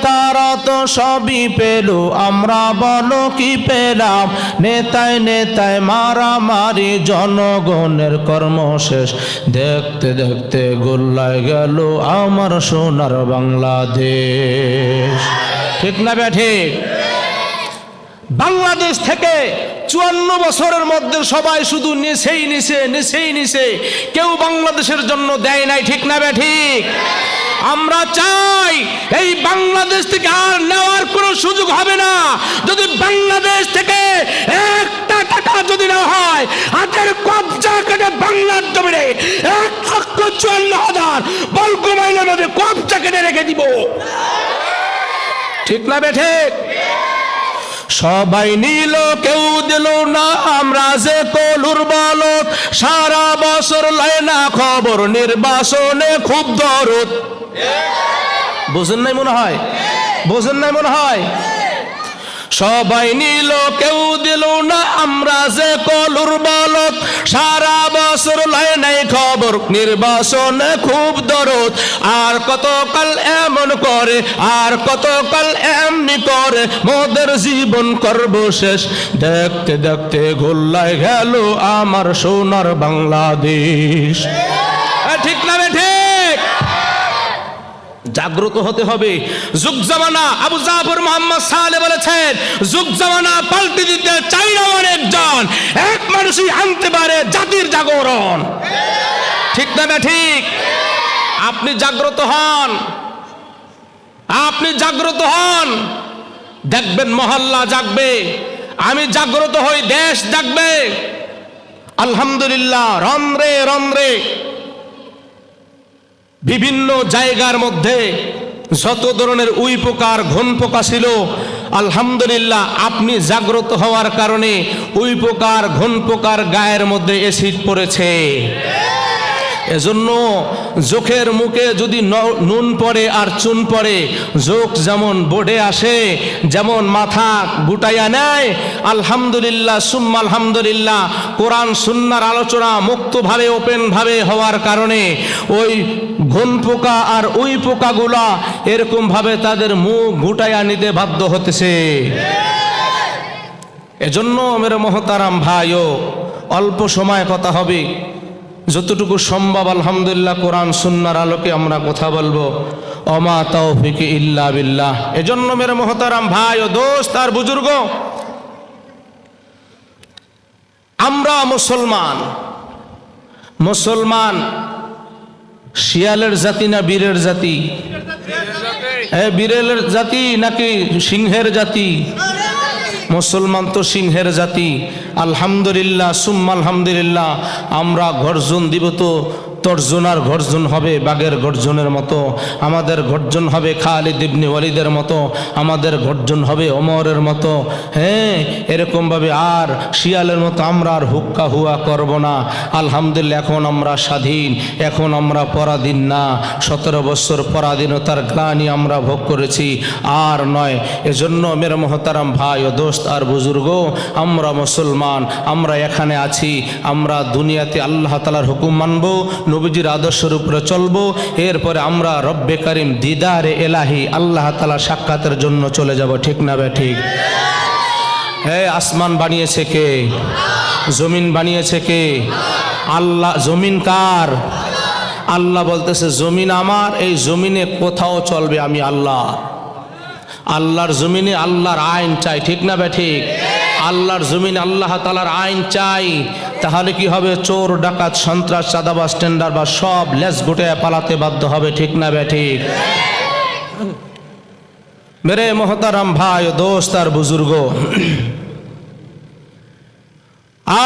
তারা তো সবই পেল, আমরা বলো কি পেলাম? নেতায় নেতায় মারামারি, জনগণের কর্ম শেষ। দেখতে দেখতে গোল্লায় গেল আমার সোনার বাংলাদেশ। ঠিক না বে ঠিক? বাংলাদেশ থেকে 54 বছরের মধ্যে সবাই শুধু নিছেই নিছে, কেউ বাংলাদেশের জন্য দেয় নাই। ঠিক না বে ঠিক? আমরা চাই এই বাংলাদেশ থেকে আর নেওয়ার কোনো সুযোগ হবে না। যদি বাংলাদেশ থেকে একটা টাকা যদি না হয়, হাতের কবজা কেটে বাংলার জমিনে 1,54,000 বর্গ মাইলের মধ্যে কবজা কেটে রেখে দিব। ঠিক না বে ঠিক? সবাই নিল কেউ দিল না, আমরা যে কলুর বলত, সারা বছর লয় না খবর, নির্বাচনে খুব দরদ। বোঝেন নাই মনে হয়? বোঝেন নাই মনে হয়? সবাই নিল কেউ দিল না, আমরা যে কলুর বলত, সারা বছর লয় নাই খবর, নির্বাচনে খুব দরদ। আর কতকাল এমন করে, আর কতকাল এমনি করে, মোদের জীবন করব শেষ। দেখতে দেখতে গোল্লায় গেল আমার সোনার বাংলাদেশ। ঠিক না বে ঠিক? জাগ্রত হতে হবে। যুগ জামানা, আবু জাফর মোহাম্মদ সালে বলেছেন, যুগ জামানা পাল্টে দিতে চাই না অনেকজন, এক মানুষই আনতে পারে জাতির জাগরণ। ঠিক না বে ঠিক? আপনি জাগ্রত হন, আপনি জাগ্রত হন, দেখবেন মহল্লা জাগবে। আমি জাগ্রত হই, দেশ জাগবে। আলহামদুলিল্লাহ, রন্ধ্রে রন্ধ্রে বিভিন্ন জায়গার মধ্যে যত ধরনের উই পোকার ঘন পোকা ছিল, আলহামদুলিল্লাহ আপনি জাগ্রত হওয়ার কারণে উই পোকার ঘন পোকার গায়ের মধ্যে অ্যাসিড পড়েছে। এজন্য চোখের মুখে যদি নুন পড়ে আর চুন পড়ে, চোখ যেমন বোর্ডে আসে, যেমন মাথা গুটাইয়া নেয়, আলহামদুলিল্লাহ সুম্মা আলহামদুলিল্লাহ কোরআন সুন্নাহর আলোচনা মুক্তভাবে ওপেনভাবে হওয়ার কারণে ওই ঘন পোকা আর ওই পোকাগুলা এরকম ভাবে তাদের মুখ গুটাইয়া নিতে বাধ্য হতেছে। এজন্য মেরে মহতারাম ভাইও, অল্প সময় কথা হবে, যতটুকু সম্ভব আলহামদুলিল্লাহ কোরআন সুন্নাহর আলোকে আমরা কথা বলবো। ওমা তাওফিক ইল্লা বিল্লাহ। এজন্য মেরে মহতারাম ভাই ও দোস্ত আর বুজুর্গ, আমরা মুসলমান। মুসলমান শিয়ালের জাতি না বীরের জাতি? বীরের জাতি নাকি সিংহের জাতি? মুসলমান তো সিংহের জাতি। আলহামদুলিল্লাহ সুম্মা আলহামদুলিল্লাহ আমরা গর্জন দিব তো তর্জনার গর্জন হবে বাঘের গর্জনের মতো, আমাদের গর্জন হবে খালিদ ইবনে ওয়ালিদের মতো, আমাদের গর্জন হবে ওমরের মতো। হ্যাঁ, এরকমভাবে আর শিয়ালের মতো আমরা আর হুক্কা হুয়া করব না। আলহামদুলিল্লাহ এখন আমরা স্বাধীন, এখন আমরা পরাধীন না। 17 বছর পরাধীনতার গ্লানি আমরা ভোগ করেছি, আর নয়। এজন্য মেরে মহতারাম ভাই ও দোস্ত আর বুজুর্গ, আমরা মুসলমান, আমরা এখানে আছি, আমরা দুনিয়াতে আল্লাহ তাআলার হুকুম মানব, নবীজির আদর্শের উপরে চলবো, এরপরে আমরা রব্বে কারিম দিদারে এলাহি আল্লাহ তাআলা সাক্ষাতের জন্য চলে যাব। ঠিক না বে ঠিক? হ্যাঁ, আসমান বানিয়েছে কে? জমিন বানিয়েছে কে? আল্লাহ। জমিন কার? আল্লাহ বলতেছে জমিন আমার, এই জমিনে কোথাও চলবে আমি আল্লাহ। আল্লাহর জমিনে আল্লাহর আইন চাই। ঠিক না বে ঠিক? আল্লাহর জমিনে আল্লাহ তাআলার আইন চাই। তাহলে কি হবে? চোর ডাকাত সন্ত্রাস চাঁদাবাজ টেন্ডার বা সব লেজ গুটে পালাতে বাধ্য হবে। ঠিক না বে ঠিক? মেরে মোহতারাম ভাই ও দোস্ত আর বুজুর্গ,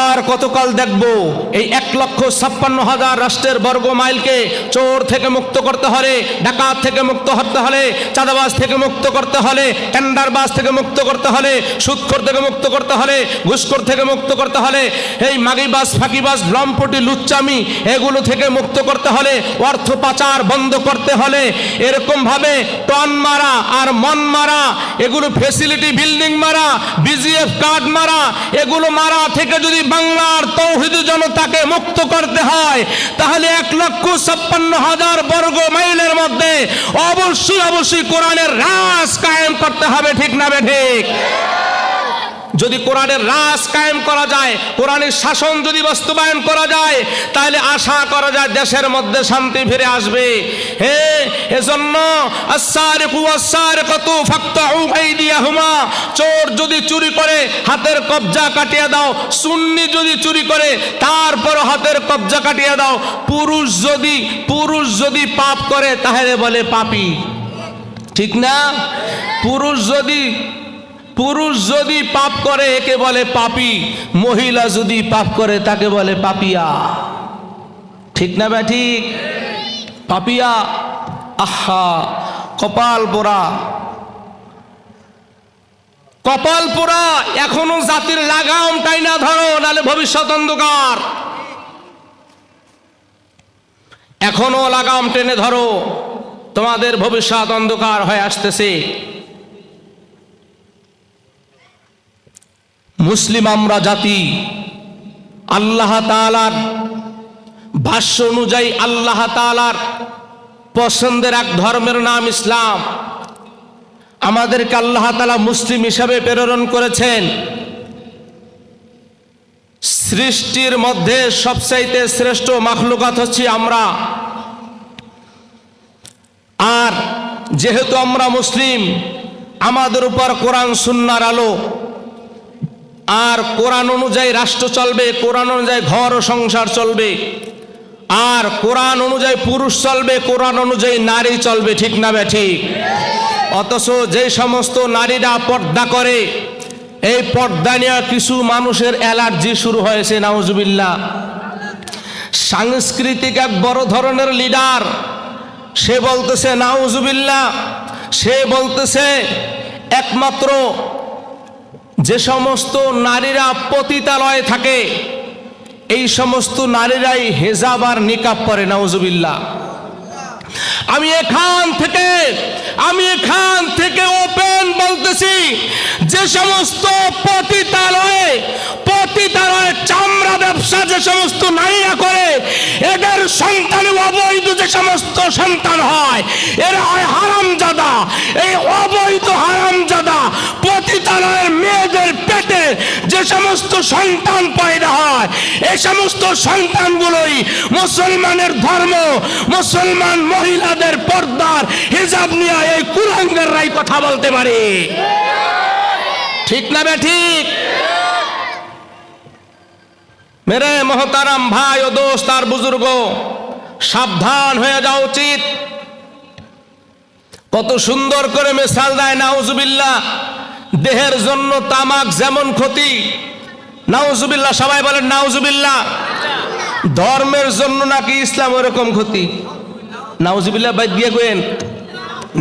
আর কতকাল দেখবো এই 1,56,000 রাষ্ট্রের বর্গ মাইলকে চোর থেকে মুক্ত করতে হলে, ডাকাত থেকে মুক্ত করতে হলে, চাঁদাবাজ থেকে মুক্ত করতে হলে, টেন্ডারবাজ থেকে মুক্ত করতে হলে, সুদখোর থেকে মুক্ত করতে হলে, ঘুষখোর থেকে মুক্ত করতে হলে, এই মাগিবাজ ফাঁকিবাজ লম্পটি লুচ্চামি এগুলো থেকে মুক্ত করতে হলে, অর্থ পাচার বন্ধ করতে হলে, এরকম ভাবে টন মারা আর মন মারা, এগুলো ফ্যাসিলিটি বিল্ডিং মারা, বিজিএফ কার্ড মারা, এগুলো মারা থেকে যদি যদি বাংলার তৌহিদ জনতাকে মুক্ত করতে হয় তাহলে 1,56,000 বর্গ মাইলের মধ্যে অবশ্যই কোরআনের রাজ কায়েম করতে হবে, ঠিক না ঠিক? যদি কোরআনের রাজ কায়েম করা যায়, কোরআনের শাসন যদি বাস্তবায়ন করা যায়, তাহলে আশা করা যায় দেশের মধ্যে শান্তি ফিরে আসবে। এজন্য আস-সারিকু ওয়াস-সারিকাতু ফাকতাউ আইদিয়াহুমা, চোর যদি চুরি করে হাতের কবজা কাটিয়ে দাও, সুন্নি যদি চুরি করে তারপর হাতের কবজা কাটিয়ে দাও। পুরুষ যদি পাপ করে তাহলে বলে পাপী, ঠিক না? পুরুষ যদি পাপ করে একে বলে পাপী, মহিলা যদি পাপ করে তাকে বলে পাপিয়া, ঠিক না ভাই? ঠিক, পাপিয়া। আহা, কপাল পোড়া। এখনো জাতির লাগাম টাইনা ধরো, নালে ভবিষ্যৎ অন্ধকার। এখনো লাগাম টেনে ধরো, তোমাদের ভবিষ্যৎ অন্ধকার হয়ে আসতেছে। মুসলিম আমরা জাতি, আল্লাহ তাআলার ভাষ্য অনুযায়ী আল্লাহ তাআলার পছন্দের এক ধর্মের নাম ইসলাম। আমাদেরকে আল্লাহ তাআলা মুসলিম হিসাবে প্রেরণ করেছেন। সৃষ্টির মধ্যে সবচাইতে শ্রেষ্ঠ মাখলুকাত হচ্ছে আমরা। আর যেহেতু আমরা মুসলিম, আমাদের উপর কোরআন সুন্নাহর আলো, আর কোরআন অনুযায়ী রাষ্ট্র চলবে, কোরআন অনুযায়ী ঘর ও সংসার চলবে, আর কোরআন অনুযায়ী পুরুষ চলবে, কোরআন অনুযায়ী নারী চলবে, ঠিক না ঠিক? অথচ যে সমস্ত নারীরা পর্দা করে, এই পর্দা নিয়ে কিছু মানুষের অ্যালার্জি শুরু হয়েছে, নাউজুবিল্লাহ। সাংস্কৃতিক এক বড় ধরনের লিডার, সে বলতেছে নাউজুবিল্লাহ, সে বলতেছে একমাত্র যে সমস্ত নারীরা পতিতালয়ে থাকে এই সমস্ত নারীরাই হেজাব আর নিকাব পরে, নাউজুবিল্লাহ। আমি এখান থেকে ওপেন বলতেছি, যে সমস্ত পতিতালয়ে চামড়া ব্যবসা যে সমস্ত নারীরা করে, এদের সন্তান অবৈধ যে সমস্ত সন্তান হয়, এরা হয় হারামজাদা। এই অবৈধ হারামজাদা পতিতালয়ের মেয়েদের পেটে যে সমস্ত সন্তান পয়দা হয়, এই সমস্ত সন্তানগুলোই মুসলমানের ধর্ম, মুসলমান মহিলাদের পর্দার হিজাব নিয়ে এই কুলাঙ্গাররাই কথা বলতে পারে, ঠিক না ঠিক? মেরে মোহতারাম ভাই ও দোস্ত আর বুজুর্গ, সাবধান হয়ে যাওয়া উচিত। কত সুন্দর করে মিসাল দেয়, নাউজুবিল্লাহ। দেহের জন্য তামাক যেমন ক্ষতি, নাউজুবিল্লাহ, সবাই বলেন নাউজুবিল্লাহ। ধর্মের জন্য নাকি ইসলাম ওরকম ক্ষতি, নাউজুবিল্লাহ। বাইদ দিয়ে গেন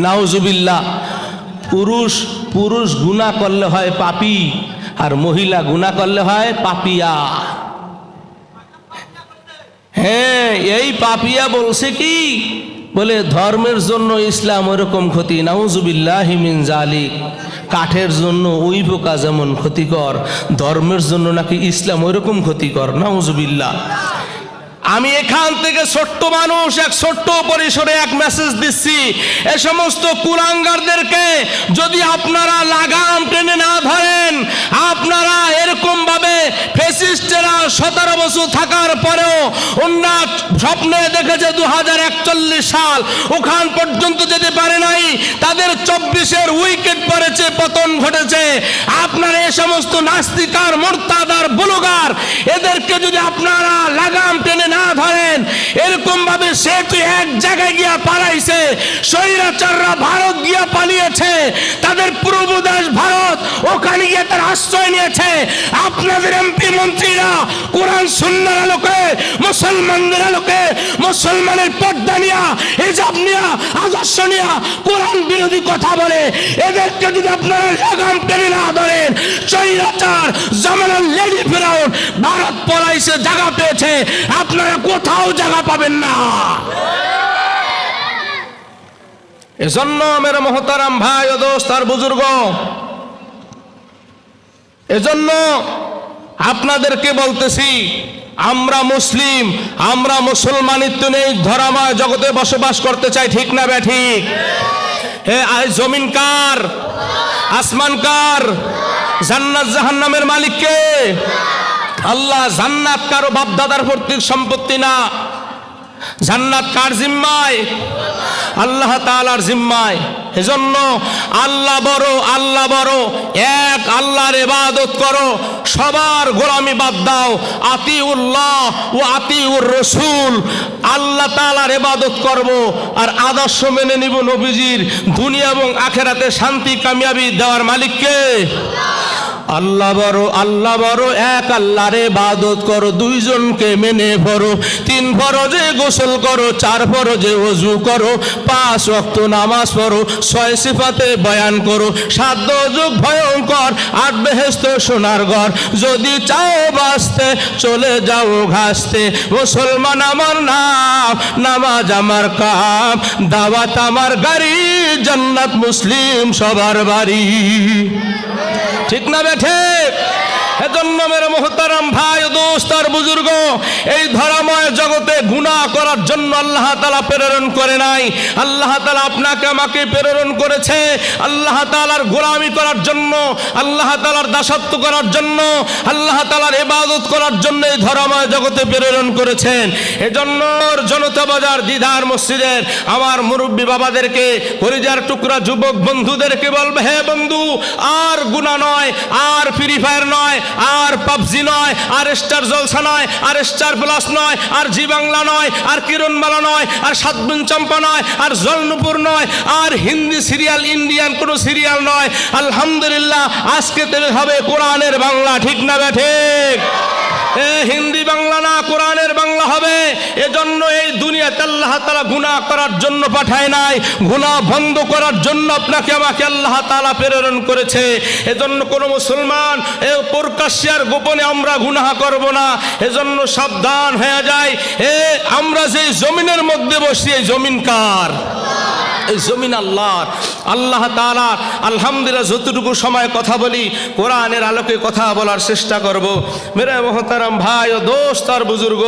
নাউজুবিল্লাহ। পুরুষ গুনাহ করলে হয় পাপী, আর মহিলা গুনাহ করলে হয় পাপিয়া। হ্যাঁ, এই পাপিয়া বলছে কি, বলে ধর্মের জন্য ইসলাম ওরকম ক্ষতি, নাউজুবিল্লাহি মিন জালিক। কাঠের জন্য ওই পোকা যেমন ক্ষতিকর, ধর্মের জন্য নাকি ইসলাম ওইরকম ক্ষতিকর, নাউজুবিল্লাহ। আমি এখান থেকে ছোট্ট মানুষ, এক ছোট্ট পরিসরে এক মেসেজ দিচ্ছি, এ সমস্ত কুলাঙ্গারদেরকে যদি আপনারা লাগাম টেনে না ধরেন, আপনারা এরকম ভাবে ফ্যাসিস্টেরা 17 বছর থাকার পরেও উন্নত স্বপ্নে দেখেছে 2041 সাল, ওখান পর্যন্ত যেতে পারে নাই, তাদের 24-এর উইকেট পড়েছে, পতন ঘটেছে। আপনারা এ সমস্ত নাস্তিকার, মুরতাদার, বুলুগার, এদেরকে যদি আপনারা লাগাম টেনে না ধরেন, এরকম ভাবে সে তো এক জায়গায় গিয়া পালাইছে, স্বৈরাচাররা ভারত গিয়া পালিয়েছে, তাদের পূর্ব দেশ ভারত, ওখানে গিয়ে তার আশ্রয় নিয়েছে। আপনাদের এমপি মন্ত্রীরা কোরআন সুন্নাহর আলোকে, মুসলমানদের আলোকে, মুসলমানের পর্দা নিয়া, হিজাব নিয়া, আদর্শ নিয়া কোরআন বিরোধী কথা বলে, এদেরকে যদি আপনারা লাগাম টেনে না ধরেন, স্বৈরাচার জামানার লেডি ফেরাউন ভারত পলাইছে, জায়গা পেয়েছে, আপনারা কোথাও জায়গা পাবেন না। এজন্য মেরে মোহতারাম ভাই ও দোস্ত আর বুজুর্গ, এজন্য আপনাদেরকে বলতেছি, আমরা মুসলিম, আমরা মুসলমানিত্ব নেই ধরাময় জগতে বসবাস করতে চাই, ঠিক না ব্যাঠিক? জমিন কার? আসমান কার? জান্নাত জাহান্নামের মালিক কে? আল্লাহ। জান্নাত কারো বাপদাদার পৈতৃক সম্পত্তি না। জান্নাত কার জিম্মায়? আল্লাহ তাআলার জিম্মায়। এজন্য আল্লাহ বড়, আল্লাহ বড়, এক আল্লাহর ইবাদত করো, সবার গোলামি বাদ দাও। আতিউল্লাহ ও আতিউর রাসূল, আল্লাহ তাআলার ইবাদত করব আর আদর্শ মেনে নিব নবীজির। দুনিয়া এবং আখিরাতে শান্তি কামিয়াবি দেওয়ার মালিক কে? আল্লাহ বড়, আল্লাহ বড়, এক আল্লাহর ইবাদত করো, দুইজনকে মেনে পড়ো, 3 ফরজে গোসল করো, 4 ফরজে ওযু করো, 5 ওয়াক্ত নামাজ পড়ো, 6 সিফাতে বয়ান করো, 7 দোজখ ভয়ঙ্কর, 8 বেহেশত সোনার ঘর, যদি চাও বাঁচতে চলে যাও ঘাসতে। মুসলমান আমার নাম, নামাজ আমার কাম, দাওয়াত আমার গাড়ি, জান্নাত মুসলিম সবার বাড়ি, ঠিক না বেঠে? এজন্য মেরে মোহতারাম ভাই ও দোস্ত আর বুজুর্গ, এই ধরাময় জগতে গুনাহ করার জন্য আল্লাহ তাআলা প্রেরণ করে নাই। আল্লাহ তাআলা আপনাকে আমাকে প্রেরণ করেছে আল্লাহ তাআলার গোলামি করার জন্য, আল্লাহ তাআলার দাসত্ব করার জন্য, আল্লাহ তাআলার ইবাদত করার জন্য এই ধরাময় জগতে প্রেরণ করেছেন। এজন্য জনতা বাজার দিদার মসজিদের আমার মুরব্বী বাবাদেরকে, কলিজার টুকরা যুবক বন্ধুদেরকে বলবে, হে বন্ধু, আর গুনাহ নয়, আর ফ্রি ফায়ার নয়, আর পাবজি নয়, আর স্টার জলসা নয়, আর স্টার প্লাস নয়, আর জি বাংলা নয়, আর কিরণমালা নয়, আর সাতবিন চম্পা নয়, আর জলনুপুর নয়, আর হিন্দি সিরিয়াল, ইন্ডিয়ান কোনো সিরিয়াল নয়। আলহামদুলিল্লাহ, আজকে তেল হবে কোরআনের বাংলা, ঠিক না ঠিক? হিন্দি বাংলা না, কোরআনের বাংলা হবে। এজন্য এই দুনিয়াতে আল্লাহ তাআলা গুনাহ করার জন্য পাঠায় নাই, গুনাহ বন্ধ করার জন্য আপনাকে আমাকে আল্লাহ তাআলা প্রেরণ করেছে। এজন্য কোনো মুসলমান প্রকাশ্যে আর গোপনে আমরা গুনাহ করব না। এজন্য সাবধান হয়ে যায়। আমরা যে জমিনের মধ্যে বসি, এই জমিন কার? এই জমিন আল্লাহর। আল্লাহ তাআলা আলহামদুলিল্লাহ যতটুকু সময় কথা বলি কোরআনের আলোকে কথা বলার চেষ্টা করব। মেরে মোহতারাম ভাই ও দোস্ত আর বুজুর্গ,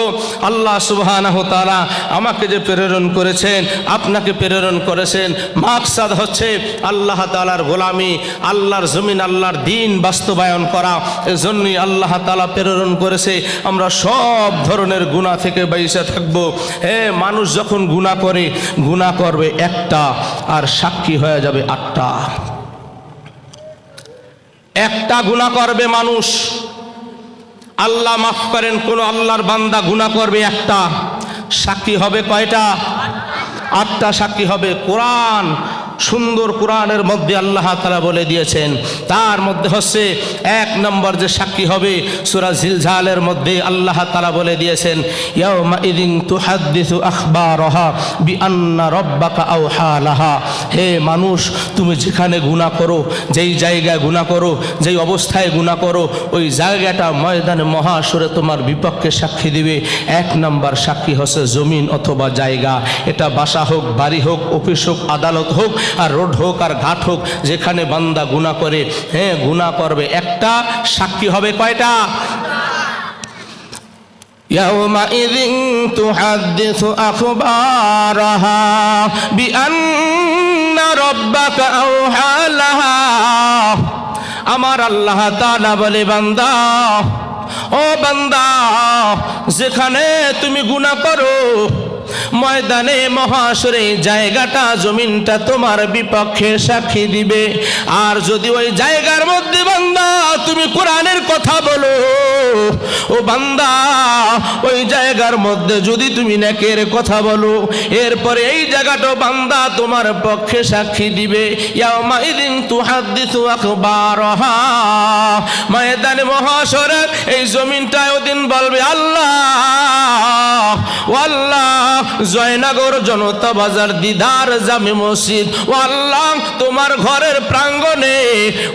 আল্লাহ সুবহানাহু তাআলা আমাকে যে প্রেরণ করেছেন, আপনাকে প্রেরণ করেছেন, মাকসাদ হচ্ছে আল্লাহ তাআলার গোলামি, আল্লাহর জমিন, আল্লাহর দ্বীন বাস্তবায়ন করা। এজন্যই আল্লাহ তাআলা প্রেরণ করেছে আমরা সব ধরনের গুনাহ থেকে বাইসে থাকবো। মানুষ যখন গুনাহ করে, গুনাহ করবে একটা আর সাক্ষী হয়ে যাবে 8টা। একটা গুনাহ করবে মানুষ, আল্লাহ মাফ করেন, কোন আল্লাহর বান্দা গুনাহ করবে একটা, সাক্ষী হবে কয়টা? 8টা সাক্ষী হবে। কোরআন, সুন্দর কোরআনের মধ্যে আল্লাহ তাআলা বলে দিয়েছেন, তার মধ্যে হচ্ছে 1 নম্বর যে সাক্ষী হবে সূরা জিলজালের মধ্যে আল্লাহ তাআলা বলে দিয়েছেন, ইয়াউমা ইদিন তুহাদ্দিসু আখবারাহা বিআন্না রাব্বাকা আওহা লাহা। হে মানুষ, তুমি যেখানে গুনাহ করো, যেই জায়গায় গুনাহ করো, যেই অবস্থায় গুনাহ করো, ওই জায়গাটা ময়দানে মহাশরে তোমার বিপক্ষে সাক্ষী দিবে। 1 নম্বর সাক্ষী হচ্ছে জমিন অথবা জায়গা, এটা বাসা হোক, বাড়ি হোক, অফিস হোক, আদালত হোক, আর রোড হোক আর ঘাট হোক, যেখানে বান্দা গুনাহ করে, গুনাহ করবে একটা, সাক্ষী হবে কয়টা? ইয়াউমাইযিন তুহাদ্দিসু আখবারাহা বিআন্না রাব্বাকা আওহা লাহা। আমার আল্লাহ তাআলা বলে, বান্দা, ও বান্দা, যেখানে তুমি গুনাহ করো, ময়দানে মহাশরে জায়গাটা, জমিনটা তোমার বিপক্ষে সাক্ষী দিবে। আর যদি ওই জায়গার মধ্যে বান্দা তুমি কোরআনের কথা বলো, ও বান্দা, ওই জায়গার মধ্যে যদি তুমি নেকের কথা বলো, এরপরে এই জায়গাটা বান্দা তোমার পক্ষে সাক্ষী দিবে। ইয়াউমাইযিন তুহাদ্দিসু আখবারাহা। ময়দানে মহাশরে এই জমিনটা ওদিন বলবে, আল্লাহ, ও আল্লাহ, জয়নগর জনতা বাজার দিদার জামে মসজিদ, ও আল্লাহ, তোমার ঘরের প্রাঙ্গণে,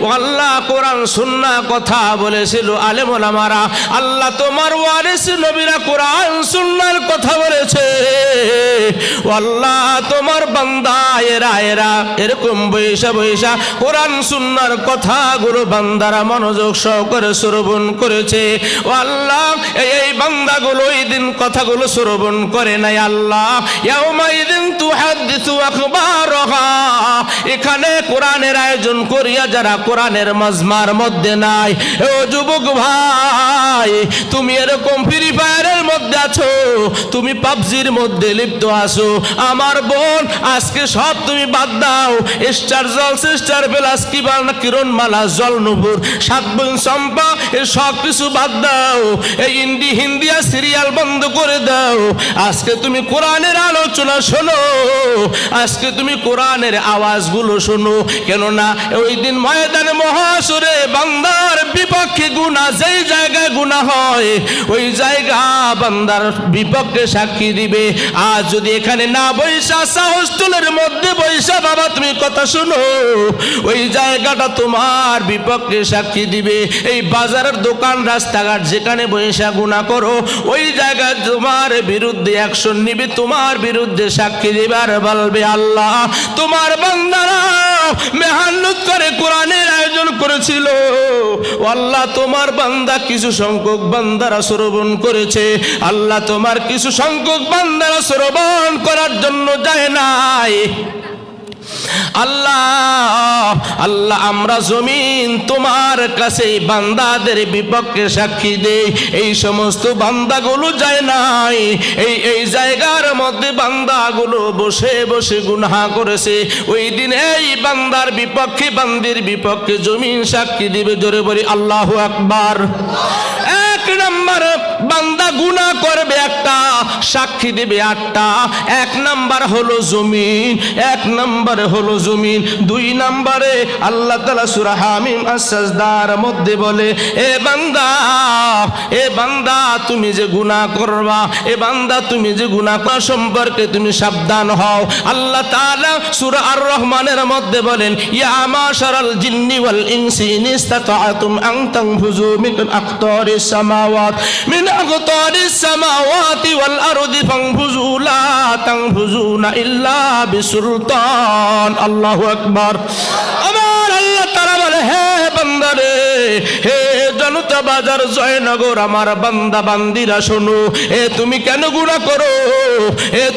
ও আল্লাহ, কোরআন সুন্নাহ কথা বলেছিল আলেম ওলামারা, আল্লাহ তোমার ওয়ারিস নবীরা কোরআন সুন্নাহর কথা বলেছে। আল্লাহ তোমার বান্দা এরা এরকম বৈশা কোরআন সুন্নাহর কথাগুলো বান্দারা মনোযোগ সহকারে শ্রবণ করেছে। ও আল্লাহ এই বান্দাগুলো এই দিন কথাগুলো শ্রবণ করে নাই। আল্লাহ ইয়াউমাইদিন তুহাদ্দিসু আখবারহা, এখানে কোরআনের আয়োজন করিয়া যারা কোরআনের মাজমার মধ্যে নাই, ও যুবক ভাই তুমি এরকম ফ্রি ফায়ারের মধ্যে আছো, তুমি পাবজির মধ্যে লিপ্ত আছো, আমার বোন আজকে সব তুমি বাদ দাও। স্টার জল স্টার বেলাস কিরণ মালা জল নুপুর সাত বোন চম্পা এ সব কিছু বাদ দাও, এই হিন্দিয়া সিরিয়াল বন্ধ করে দাও। আজকে তুমি কোরআনের আলোচনা শোনো, আজকে তুমি কোরআনের আওয়াজগুলো শোনো। কেননা ওই দিন ময়দানে মহাসুরে বান্দার বিপক্ষে গুনাহ, যেই জায়গায় গুনাহ হয় ওই জায়গা বান্দার বিপক্ষে সাক্ষী দিবে। আর যদি এখানে না বৈশা হোস্টেলের মধ্যে বৈশা বাবা তুমি কথা শোনো, ওই জায়গাটা তোমার বিপক্ষে সাক্ষী দিবে। এই বাজারের দোকান রাস্তাঘাট যেখানে বৈশা গুনাহ করো ওই জায়গায় তোমার বিরুদ্ধে অ্যাকশন নিবে, তোমার বিরুদ্ধে সাক্ষী দিবে আর বলবে আল্লাহ তোমার বান্দারা মেহনত করে কোরআনের আয়োজন করেছিল, আল্লাহ তোমার বান্দা কিছু সংখ্যক বান্দারা শ্রবণ করেছে, আল্লাহ তোমার কিছু সংখ্যক বান্দারা শ্রবণ করার জন্য যায় নাই। আল্লাহ আল্লাহ আমরা জমিন তোমার কাছে বান্দাদের বিপক্ষে সাক্ষী দেই, এই সমস্ত বান্দাগুলো যায় নাই, এই জায়গার মধ্যে বান্দাগুলো বসে বসে গুনাহ করেছে। ওই দিন এই বান্দার বিপক্ষে বান্দির বিপক্ষে জমিন সাক্ষী দিবে। জোরে বলি আল্লাহু আকবার। এক নাম্বার বান্দা গুনাহ করবে একটা, সাক্ষী দিবে আটটা। এক নাম্বার হলো জমিন, এক নাম্বারে হলো জমিন। দুই নাম্বারে আল্লাহ তাআলা সূরা হামিম আস-সাজদার মধ্যে বলে এ বান্দা তুমি যে গুনাহ করবা, এ বান্দা তুমি যে গুনাহ করা সম্পর্কে তুমি সাবধান হও। আল্লাহ তাআলা সূরা আর রহমানের মধ্যে বলেন ইয়া মাশারাল জিন্নি ওয়াল ইনসি ইন ইসতাতা'তুম আন তানফুযু মিন আকতারিস সামাওয়াত ওয়াল আরদি ফানফুযু লা তানফুযুনা ইল্লা বিসুলতান। আল্লাহু আকবার। আমার আল্লাহ তাআলা বলে হে বান্দারে, হে জনতা বাজার জয়নগর আমার বান্দা বান্দিরা শোনো, তুমি কেন গুনাহ করো,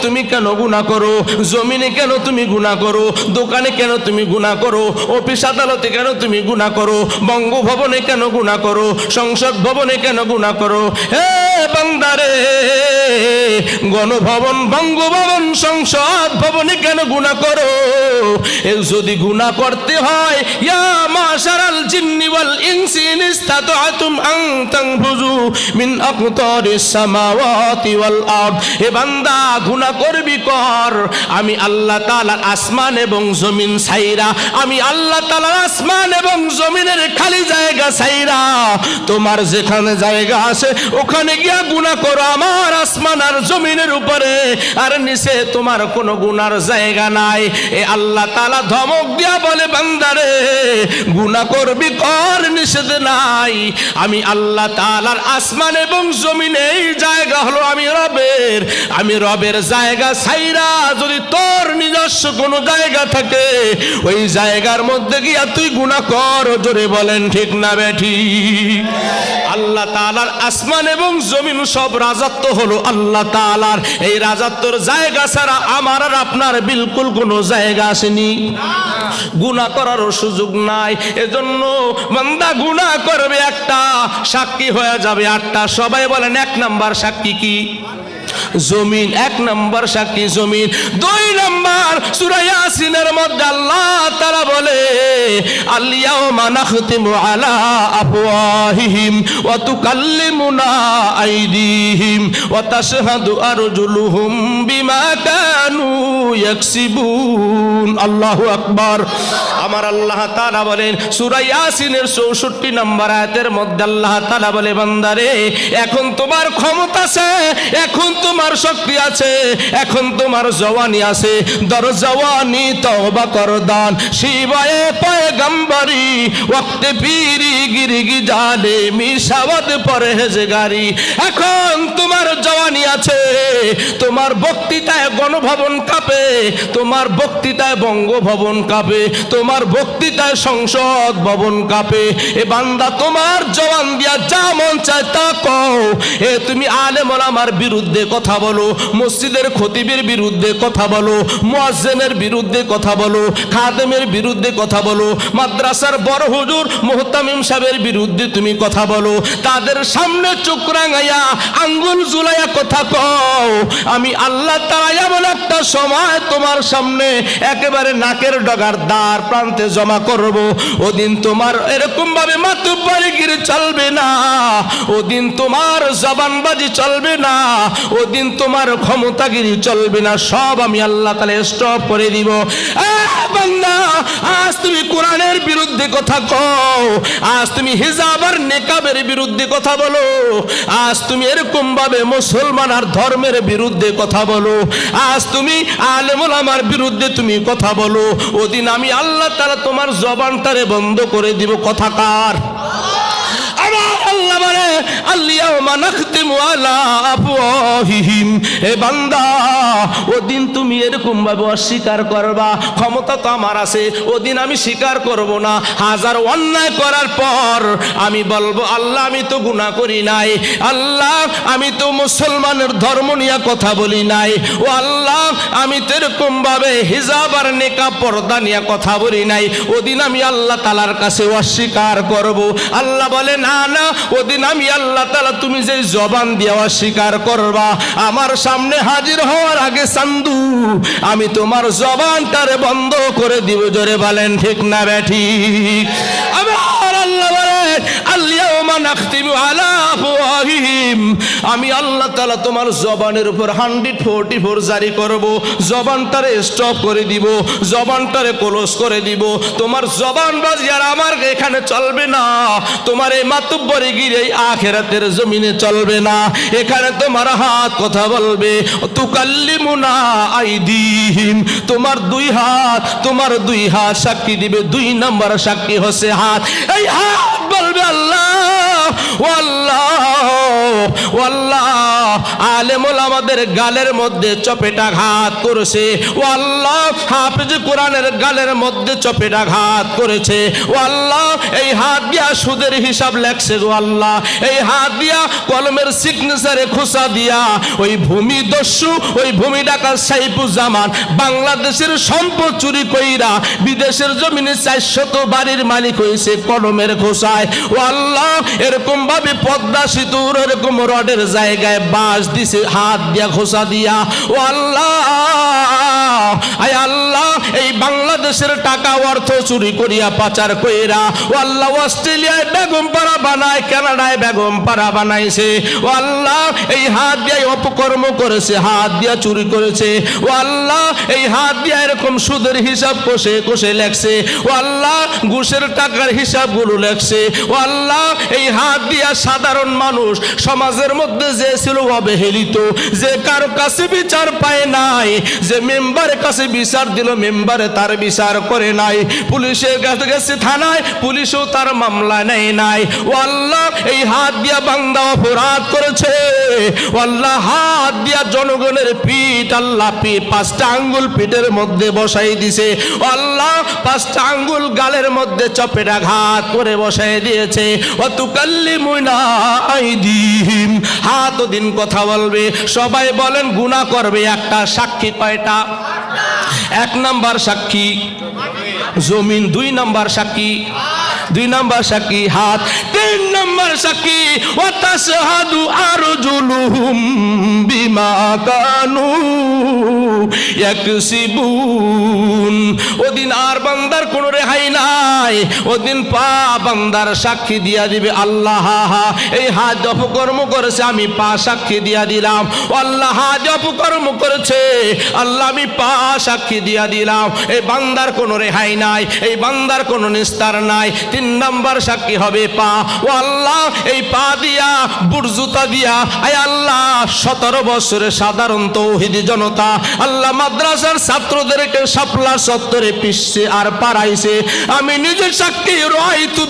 তুমি কেন গুনাহ করো, জমিনে কেন তুমি গুনাহ করো, দোকানে কেন তুমি গুনাহ করো, অফিস আদালতে কেন তুমি গুনাহ করো, বঙ্গভবনে কেন গুনাহ করো, সংসদ ভবনে কেন গুনাহ করো। হে বান্দারে, গণভবন বঙ্গভবন সংসদ ভবনে কেন গুনাহ করো? যদি গুনাহ করতে হয় ইয়া মাশারাল জিন্নি ওয়াল ইনসি ইন ইসতাতা'তুম আন তানফুযু মিন আকতারিস সামাওয়াতি ওয়াল আরদ। হে বান্দা গুনাহ করবি কর, আমি আল্লাহ তাআলার আসমান এবং জমিন ছাইরা, আমি আল্লাহ তাআলার আসমান এবং জমিনের খালি জায়গা ছাইরা তোমার যেখানে জায়গা আছে ওখানে গিয়া গুনাহ করো। আমার আসমান আর জমিনের উপরে আর নিচে তোমার কোনো গুনার জায়গা নাই। এ আল্লাহ তাআলা ধমক দিয়া বলে বান্দারে গুনাহ করবি কর, নিষেধ নাই। আমি আল্লাহ তাআলার আসমান এবং জমিনে এই জায়গা হলো আমি রবের জায়গা ছাইরা যদি তোর নিজস্ব কোনো জায়গা থাকে ওই জায়গার মধ্যে গিয়া তুই গুনাহ কর। জোরে বলেন ঠিক না বেঠিক? আল্লাহ তাআলার আসমান এবং জমিন সব রাজত্ব হলো আল্লাহ তাআলার। এই রাজত্বর জায়গা ছাড়া আমার আর আপনার বিলকুল কোনো জায়গা আসেনি, গুনাহ করারও সুযোগ নাই। এজন্য বান্দা গুনাহ করবে একটা, সাক্ষী হয়ে যাবে আটটা। সবাই বলেন এক নাম্বার সাক্ষী কি? জমিন। এক নাম্বার সাক্ষী জমিন। দুই নাম্বার সূরা ইয়াসিনের মধ্যে আল্লাহ তাআলা বলে আল ইয়াউমা নাখতিমু আলা আফওয়াহিহিম ওয়া তুকাল্লিমুনা আইদিহিম ওয়া তাশহাদু আরজুলুহুম বিমা কানু ইয়াকসিবুন। আল্লাহু আকবার। আমার আল্লাহ তাআলা বলেন সূরা ইয়াসিনের 64 নম্বর আয়াতের মধ্যে আল্লাহ তাআলা বলে বান্দারে এখন তোমার ক্ষমতা আছে, এখন তোমার শক্তি আছে, এখন তোমার জওয়ানি আছে, দর জওয়ানি তওবা কর দান শিবায়ে পায়ে পেগম্বরি ওয়াক্তে পীরি গিরিগি জালে মিশাওয়াত পরহেজগারি। এখন তোমার জওয়ানি আছে, তোমার বক্তৃতায় গণভবন কাঁপে, তোমার বক্তৃতায় বঙ্গভবন কাঁপে, তোমার বক্তৃতায় সংসদ ভবন কাঁপে। এ বান্দা তোমার জওয়ান দিয়া যা মন চায় তা কও। এ তুমি আলেম ওলামার বিরুদ্ধে কথা বলো, মসজিদের খতিবের বিরুদ্ধে কথা বলো, মুয়াজ্জিনের বিরুদ্ধে কথা বলো, খাদেমের বিরুদ্ধে কথা বলো, মাদ্রাসার বড় হুজুর মুহতামিম সাহেবের বিরুদ্ধে তুমি কথা বলো, তাদের সামনে চোখ রাঙাইয়া আঙ্গুল ঝুলাইয়া কথা কও। আমি আল্লাহ তাআলা এমন একটা সময় তোমার সামনে একেবারে নাকের ডগার দ্বার প্রান্তে জমা করব। ওদিন তোমার এরকম ভাবে মাতুব্বরগিরি চলবে না, ওদিন তোমার জবানবাজি চলবে না, ওদিন তোমার ক্ষমতাগিরি চলবে না, সব আমি আল্লাহ তাআলা স্টপ করে দিব। বান্দা, আজ তুমি কোরআনের বিরুদ্ধে কথা কও, আজ তুমি হিজাব আর নেকাবের বিরুদ্ধে কথা বলো, আজ তুমি এরকম ভাবে মুসলমান আর ধর্মের বিরুদ্ধে কথা বলো, আজ তুমি আলেম ওলামার বিরুদ্ধে তুমি কথা বলো, ওদিন আমি আল্লাহ তাআলা তোমার জবানটারে বন্ধ করে দিব। কথাকার আমার আল্লাহ বলে আল-ইয়াওমা নাখতিমু আলা আফওয়াহিহিম। হে বান্দা, ওদিন তুমি এরকম ভাবে অস্বীকার করবা ক্ষমতা তো আমার আছে, ওদিন আমি স্বীকার করব না। হাজার অন্যায় করার পর আমি বলবো আল্লাহ আমি তো গুনাহ করি নাই, আল্লাহ আমি তো মুসলমানের ধর্ম নিয়ে কথা বলি নাই, ও আল্লাহ আমি তো এরকম ভাবে হিজাব আর নেকাব পর্দা নিয়ে কথা বলি নাই। ওদিন আমি আল্লাহ তাআলার কাছে অস্বীকার করব। আল্লাহ বলে না না, ওদিন আমি আল্লাহ তাআলা তুমি যে জবান দিয়ে অস্বীকার করবা, আমার সামনে হাজির হওয়ার আগে সান্দু আমি তোমার জবানটারে বন্ধ করে দিব। জোরে বলেন ঠিক না বেঠিক? আবার আল্লাহ বলেন আল-ইয়াওমা নাখতিমু আলা আফওয়াহিহিম। আমি আল্লাহ তাআলা তোমার জবানের উপর 144 জারি করব, জবানটারে স্টপ করে দিব, জবানটারে ক্লোজ করে দিব। তোমার জবান বাজি আর আমার এখানে চলবে না, তোমার এই মাতুব্বরগিরি এই আখিরাতের জমিনে চলবে না। এখানে তোমার হাত কথা বলবে, তুকাল্লিমুনা আইদিহিম। তোমার দুই হাত, তোমার দুই হাত সাক্ষী দিবে। 2 নাম্বার সাক্ষী হচ্ছে হাত। এই হাত বলবে আল্লাহ আল্লাহ আল্লাহ আলেম ওলামাদের গালের মধ্যে চপেটাঘাত করেছে, ও আল্লাহ হাফেজ কোরআনের গালের মধ্যে চপেটাঘাত করেছে, ও আল্লাহ এই হাত দিয়া সুদের হিসাব লেখছে, ও আল্লাহ এই হাত দিয়া কলমের সিগনেচারে খোঁচা দিয়া ওই ভূমি দস্যু, ওই ভূমি ডাকাত সাইফুজ্জামান বাংলাদেশের সম্পদ চুরি কইরা বিদেশের জমিনে 400 বাড়ির মালিক হয়েছে কলমের খোঁচায়। ও আল্লাহ এরকম ভাবে পদ্মা সেতুর এরকম রডের জায়গায় বাঁশ দিছে হাত দিয়া খোঁচা দিয়া। ও আল্লাহ আয় আল্লাহ এই বাংলাদেশের টাকা অর্থ চুরি করিয়া পাচার কইরা ও আল্লাহ অস্ট্রেলিয়ায় বেগম পাড়া বানায়, কানাডায় বেগম পাড়া বানাইছে। ও আল্লাহ এই হাত দিয়ে অপকর্ম করেছে, হাত দিয়া চুরি করেছে। ও আল্লাহ এই হাত দিয়া এরকম সুদের হিসাব কষে কষে লেখছে। ও আল্লাহ ঘুষের টাকার হিসাবগুলো লেখছে। ও আল্লাহ এই হাত দিয়া সাধারণ মানুষ সমাজের মধ্যে যে ছিল অবহেলিত, যে কারো কাছে বিচার পায় নাই, যে মেম্বারের কাছে বিচার দিল মেম্বারে তার বিচার করে নাই, পুলিশের কাছে গেছে থানায় পুলিশও তার মামলা নেয় নাই। ও আল্লাহ এই হাত দিয়া বান্দা অপরাধ করেছে। ও আল্লাহ হাত দিয়া জনগণের পিঠ আল্লাহ 5টা আঙ্গুল পিঠের মধ্যে বসাই দিছে। ও আল্লাহ 5টা আঙ্গুল গালের মধ্যে চপেটাঘাত করে বসাই দিয়েছে। ও তুকাল্লিমুনা আইদিহিম। হাত দিন কথা বলবে, সবাই বলেন গুনাহ করবে। একটা সাক্ষী কয়টা? 1 নাম্বার সাক্ষী জমিন, 2 নাম্বার সাক্ষী, 2 নাম্বার সাক্ষী হাত, 3 নাম্বার সাক্ষী ওয়া তাশহাদু আরজুলুহুম বিমা কানু ইয়াকসিবুন। ওদিন আর বান্দার কোনো রেহাই নাই, ওদিন পা বান্দার সাক্ষী দিয়া দিবে আল্লাহ এই হাত অপকর্ম করেছে, আমি পা সাক্ষী দিয়া দিলাম। আল্লাহ হাত অপকর্ম করেছে, আল্লাহ আমি পা সাক্ষী দিয়া দিলাম। এই বান্দার কোনো রেহাই নাই, এই বান্দার কোনো নিস্তার নাই। তিন নাম্বার সাক্ষী হবে পা। ও আল্লাহ, এই পা দিয়া বুরজুতা দিয়া আয় আল্লাহ 17 বছরের সাধারণ তৌহিদি জনতা আল্লাহ মাদ্রাসার ছাত্রদেরকে শাপলা চত্বরে পিষছে আর পারাইছে। আমি নিজে সাক্ষী, রাআইতু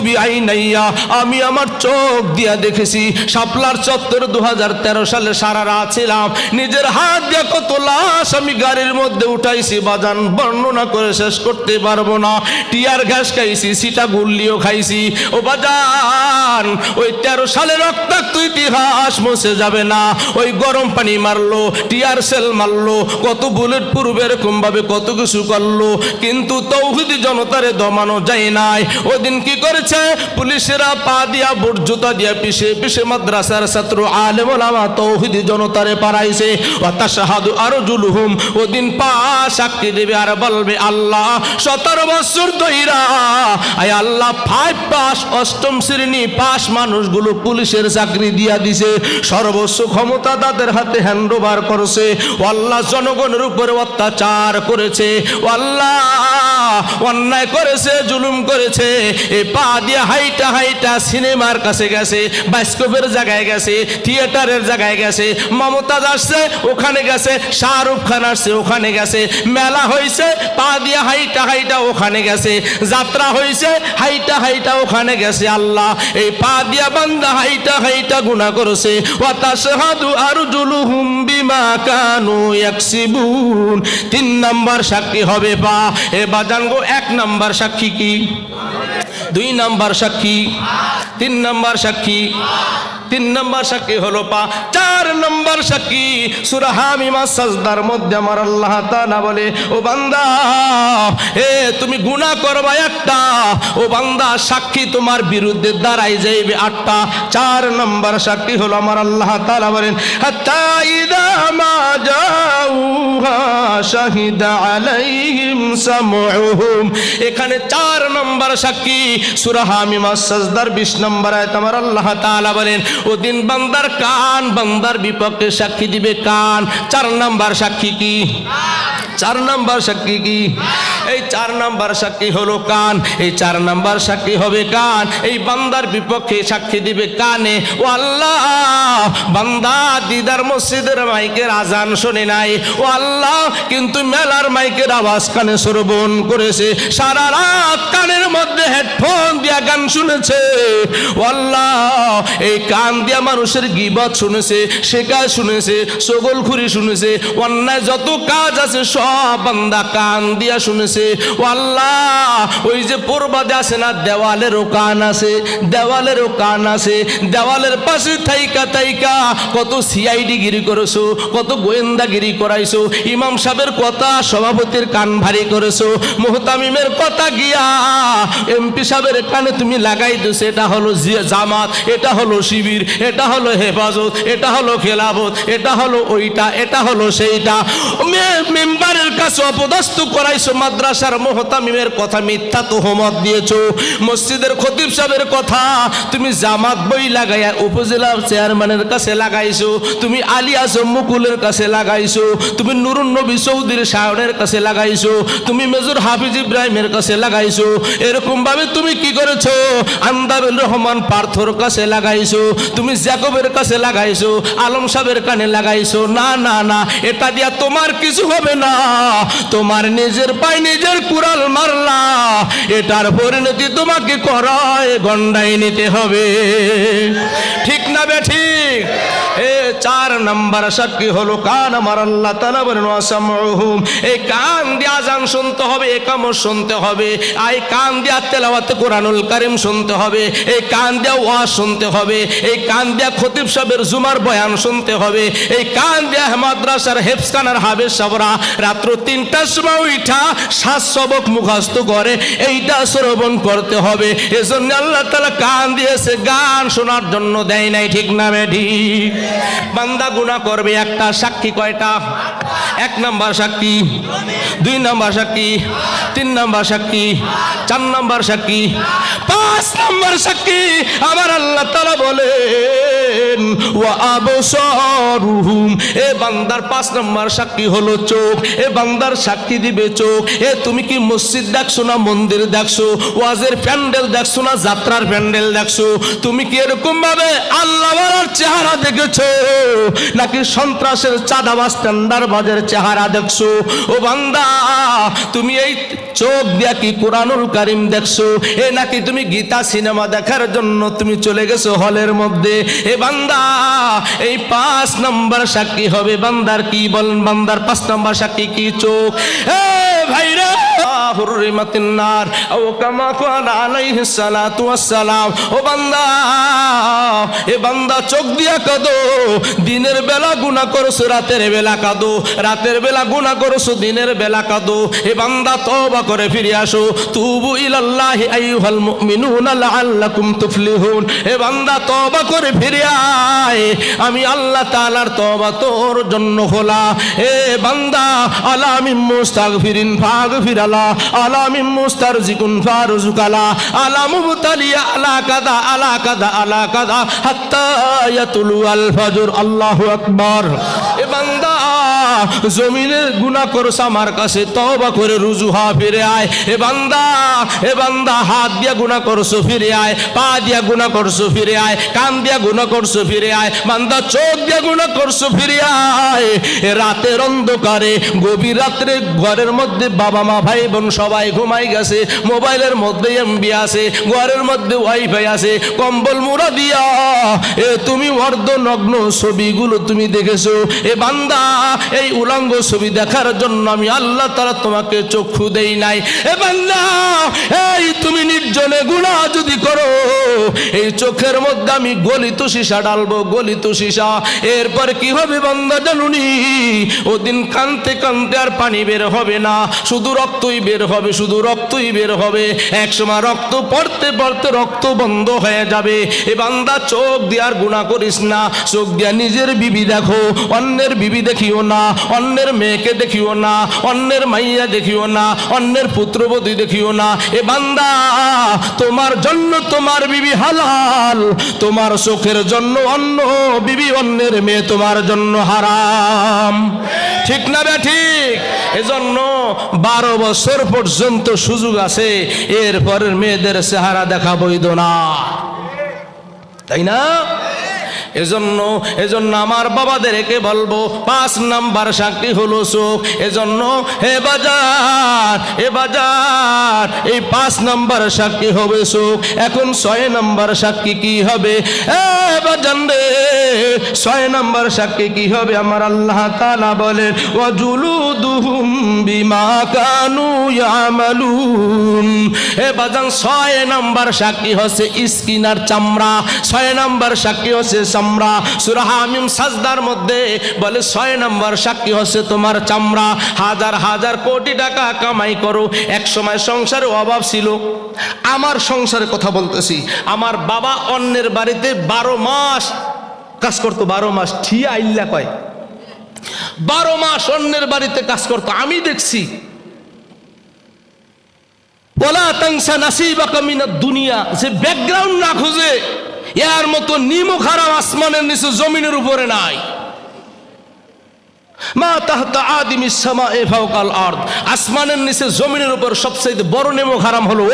বিআইনাইয়া, আমি আমার চোখ দিয়া দেখেছি। শাপলার চত্বর 2013 সালে সারা রাত ছিলাম, নিজের হাত দিয়ে কত লাশ আমি গাড়ির মধ্যে উঠাইছি বাজান, বর্ণনা করে শেষ করতে পারবো না। টিয়ার ঘাস খাইছি, সিটা গুল্লিও খাইছি। ও বাজান, ওই 13 সালের রক্তাক্ত ইতিহাস মুছে যাবে না। ওই গরম পানি মারলো, টিয়ার সেল মারলো, কত বুলেট প্রুফ এরকম ভাবে কত কিছু করলো, কিন্তু তৌহিদি জনতারে দমানো যায় নাই। ওদিন কি করেছে পুলিশেরা? পা দিয়া বুট জুতা দিয়া পিষে পিষে মাদ্রাসার ছাত্র আলেম ওলামা তৌহিদি জনতারে পারাইছে। ওয়া তাশহাদু আরজুলুহুম, ওদিন পা সাক্ষী দেবে আর বলবে আল্লাহ 17 বছর ধইরা আয় আল্লাহ 5 পাস 8ম শ্রেণী পাস মানুষগুলো পুলিশের চাকরি দিয়া দিছে, সর্বোচ্চ ক্ষমতা তাদের হাতে হ্যান্ড ওভার করেছে। আল্লাহ জনগণের উপরে অত্যাচার করেছে, আল্লাহ অন্যায় করেছে, জুলুম করেছে। এই পা দিয়ে হাইটা হাইটা সিনেমার কাছে গেছে, বাস্কোপের জায়গায় গেছে, থিয়েটারের জায়গায় গেছে, মমতাজ আসছে ওখানে গেছে, শাহরুখ খান আসছে ওখানে গেছে, মেলা হয়েছে পা দিয়ে হাইটা হাইটা ওখানে গেছে, যাত্রা হয়েছে হাইটা হাইটা ওখানে গেছে। আল্লাহ, এই পা দিয়া বান্দা হাইটা হাইটা গুনাহ করেছে। ওয়া তাশহাদু আরজুলুহুম বিমা কানু ইয়াকসিবুন, 3 নাম্বার সাক্ষী হবে পা। এ বাজানগো, 1 নাম্বার সাক্ষী কি? 2 নাম্বার সাক্ষী, 3 নাম্বার সাক্ষী। 3 নাম্বার সাক্ষী হলো পা। 4 নাম্বার সাক্ষী সূরা হামিম সাজদার মধ্যে আমার আল্লাহ তাআলা বলে, ও বান্দা, তুমি গুনাহ করবা একটা, ও বান্দা সাক্ষী তোমার বিরুদ্ধে দাঁড়াই যাইবে 8টা। 4 নাম্বার সাক্ষী হলো আমার আল্লাহ তাআলা বলেন, হাত্তা ইযা মা জাউহা শাহিদা আলাইহিম সামউহুম। এখানে 4 নাম্বার সাক্ষী সূরা হামিম সাজদার 20 নাম্বার আয়াত আমার আল্লাহ তাআলা বলেন, ওদিন বান্দার কান বান্দার বিপক্ষে সাক্ষী দিবে কান। 4 নাম্বার সাক্ষী কি? 4 নাম্বার সাক্ষী কি? এই 4 নাম্বার সাক্ষী হলো কান। এই 4 নাম্বার সাক্ষী হবে কান। এই বান্দার বিপক্ষে সাক্ষী দিবে কানে। ও আল্লাহ, বান্দা দিদার মসজিদের মাইকের আজান শোনে নাই, ও আল্লাহ, কিন্তু মেলার মাইকের আওয়াজ কানে শ্রবণ করেছে, সারা রাত কানের মধ্যে হেডফোন দিয়া গান শুনেছে। ও আল্লাহ, এই কান দিয়া মানুষের গীবত শুনেছে, শেখায় শুনেছে, চগলখুরি শুনেছে, অন্যায় যত কাজ আছে সব বান্দা কান দিয়া শুনেছে। ও আল্লাহ, ওই যে পূর্বাদে আছে না, দেওয়ালেরও কান আছে, দেওয়ালেরও কান আছে। দেওয়ালের পাশে থাইকা থাইকা কত সিআইডি গিরি করেছো, কত গোয়েন্দাগিরি করাইছো, ইমাম সাহেবের কথা সভাপতির কান ভারী করেছো, মুহতামিমের কথা গিয়া এমপি সাহেবের কানে তুমি লাগাই দিছো। এটা হলো জামাত, এটা হলো শিবির, এটা হলো হেফাজত, এটা হলো খেলাফত, এটা হলো ওইটা, এটা হলো সেইটা। মেম্বারের কাছে অপদস্থ করাইছো, মাদ্রাসার মুহতামিমের কথা মিথ্যা তোহমত দিয়েছো, মসজিদের খতিব সাহেবের কথা তুমি জামাত বই লাগাইয়া উপজেলা চেয়ারম্যানের কাছে লাগাইছো, তুমি আলী আজম মুকুলের কাছে লাগাইছো, তুমি নুরুন নবী চৌধুরী শাহনের কাছে লাগাইছো, তুমি মেজর হাফিজ ইব্রাহিমের কাছে লাগাইছো। এরকম ভাবে তুমি কি করেছো? আন্দারুল রহমান পার্থর কাছে লাগাইছো, তুমি জ্যাকবের কাছে লাগাইছো, আলম সাহেবের কানে লাগাইছো। না না না, এটা দিয়া তোমার কিছু হবে না, তোমার নিজের পায়ে নিজের কুড়াল মারলা, এটার পরিণতি তোমাকে করায় গন্ডায় নিতে হবে। ঠিক না বে ঠিক? 4 নাম্বার সাক্ষী হলো কান। আমার আল্লাহ তাআলা বলেন, ওয়াসামউহুম, এই কান দিয়ে আযান শুনতে হবে, ইকামত শুনতে হবে, এই কান দিয়ে তেলাওয়াত কোরআনুল কারীম শুনতে হবে, এই কান দিয়ে ওয়াজ শুনতে হবে, এই কান দিয়ে খতিব সাহেবের জুমার বয়ান শুনতে হবে, এই কান দিয়ে মাদ্রাসার হেফজখানার হাফেজ সাহেবরা রাত্র 3টার সময় উঠা 7 সবক মুখস্থ করে, এইটা শ্রবণ করতে হবে। এজন্য আল্লাহ তাআলা কান দিয়েছে, গান শোনার জন্য দেয় নাই। ঠিক না বেঠি? বান্দা গুনাহ করবে, একটা সাক্ষী কয়টা? 1 নাম্বার সাক্ষী, 2 নাম্বার সাক্ষী, 3 নাম্বার সাক্ষী, 4 নাম্বার সাক্ষী, 5 নাম্বার সাক্ষী। আমার আল্লাহ তাআলা বলে, বলেন ওয়া আবসারুহুম, এ বান্দার 5 নম্বর সাক্ষী হলো চোখ। এ বান্দার সাক্ষী দিবে চোখ। এ তুমি কি মসজিদ দেখছো না মন্দির দেখছো, ওয়াজের প্যান্ডেল দেখছো না যাত্রার প্যান্ডেল দেখছো? তুমি কি এরকম ভাবে আল্লাহর চেহারা দেখেছো, নাকি সন্ত্রাসের চাঁদাবাজ টেন্ডারবাজের চেহারা দেখছো? ও বান্দা, তুমি এই চোখ দিয়া কি কোরআনুল কারীম দেখছো, এ নাকি তুমি গীতা সিনেমা দেখার জন্য তুমি চলে গেছো হলের মধ্যে? এ বান্দা, এই 5 নম্বর সাক্ষী হবে বান্দার। কি বলেন বান্দার 5 নম্বর সাক্ষী কি? চোখ। এ ভাইরা, হুররিমাতিন নার আও কামা ক্বালা আলাইহিস সালাতু ওয়াস সালাম। ও বান্দা, এ বান্দা চোখ দিয়া কাঁদো। দিনের বেলা গুনাহ করছো, রাতের বেলা কাঁদো। রাতের বেলা গুনাহ করছো, দিনের বেলা কাঁদো। এ বান্দা তওবা করে ফিরে আসো। তুবু ইলাল্লাহি আইয়ুহাল মুমিনুনা লাআল্লাকুম তুফলিহুন। এ বান্দা তওবা করে ফিরে আয়, আমি আল্লাহ তাআলার তওবা তোর জন্য খোলা। এ বান্দা, আলামিন মুস্তাগফিরিন ফাগফিরালা, আলামিন মুস্তারজিকুন ফারজুকালা, আলামুবতালিয়া আলা কাদা আলা কাদা আলা কাদা হাত্তা ইয়াতুলু আল ফজর। আল্লাহু আকবার। এ বান্দা, জমিনের গুনাহ করছ, আমার কাছে তওবা করে রুজু হা, ফিরে আয়। এ বান্দা হাত দিয়া গুনাহ করছো, ফিরে আয়। পা দিয়া গুনাহ করছো, ফিরে আয়। কান দিয়া গুনাহ করছো, ফিরে আয়। বান্দা চোখ দিয়া গুনাহ করছো, ফিরে আয়। এ রাতের অন্ধকারে, গভীর রাত্রে ঘরের মধ্যে বাবা মা ভাই বোন সবাই ঘুমাই গেছে, মোবাইলের মধ্যে এমবি আছে, ঘরের মধ্যে ওয়াইফাই আছে, কম্বল মুড়া দিয়া এ তুমি অর্ধনগ্ন ছবিগুলো তুমি দেখেছো। এ বান্দা, এই উলঙ্গ ছবি দেখার জন্য আমি আল্লাহ তাআলা তোমাকে চক্ষু দেই নাই। এ বান্দা, এই তুমি নির্জনে গুনাহ যদি করো, এই চোখের মধ্যে আমি গলিত সীসা ডালবো, গলিত সীসা। এরপর কি হবে বান্দা জানুনি? ওদিন কানতে কানতে আর পানি বের হবে না, শুধু রক্তই বের হবে, শুধু রক্তই বের হবে। একসময় রক্ত পড়তে পড়তে রক্ত বন্ধ হয়ে যাবে। এ বান্দা, চোখ দিয়ে আর গুনাহ করিস না। চোখ দিয়ে নিজের বিবি দেখো, অন্যের বিবি দেখিও না, অন্যের মেয়েকে দেখিও না, অন্যের মাইয়া দেখিও না, অন্যের পুত্রবধূ দেখিও না। এ বান্দা, তোমার জন্য তোমার বিবি হালাল, তোমার চোখের জন্য অন্য বিবি অন্যের মেয়ে তোমার জন্য হারাম। ঠিক না বে ঠিক? এজন্য 12 বছর পর্যন্ত সুযোগ আছে, এরপরের মেয়েদের চেহারা দেখা বৈধ না, তাই না? এজন্য আমার বাবাদেরকে বলবো 5 নাম্বার সাক্ষী হলো চোখ। এজন্য হে বাজার, এই 5 নাম্বার সাক্ষী হবে চোখ। এখন 6 নাম্বার সাক্ষী কি হবে? এ বাজান রে, 6 নাম্বার সাক্ষী কি হবে? আমার আল্লাহ তাআলা বলেন ওয়াজুলুদুহুম বিমা কানু ইয়ামালুন। এ বাজান, 6 নাম্বার সাক্ষী হচ্ছে স্কিনার চামড়া। 6 নাম্বার সাক্ষী হচ্ছে চামড়া। সূরা হামিম সাজদার মধ্যে বলে 6 নাম্বার সাক্ষী হচ্ছে তোমার চামড়া। হাজার হাজার কোটি টাকা কামাই করো, এক সময় সংসারে অভাব ছিল। আমার সংসারের কথা বলতেছি। আমার বাবা অন্যের বাড়িতে 12 মাস কাজ করতো। 12 মাস ঠিয়া আইল্লা কয়, 12 মাস অন্যের বাড়িতে কাজ করতো। আমি দেখছি। ওয়ালা তানসা নাসিবাকা মিনাদ দুনিয়া, যে ব্যাকগ্রাউন্ড না খুঁজে, এর মতো নিমক হারাম আসমানের নিচে জমিনের উপরে নাই। মা তাহতা আদিমিস সামায়ে ফাওকাল আরদ, আসমানের নিচে জমিনের উপর সবচেয়ে বড় নিমক হারাম হলো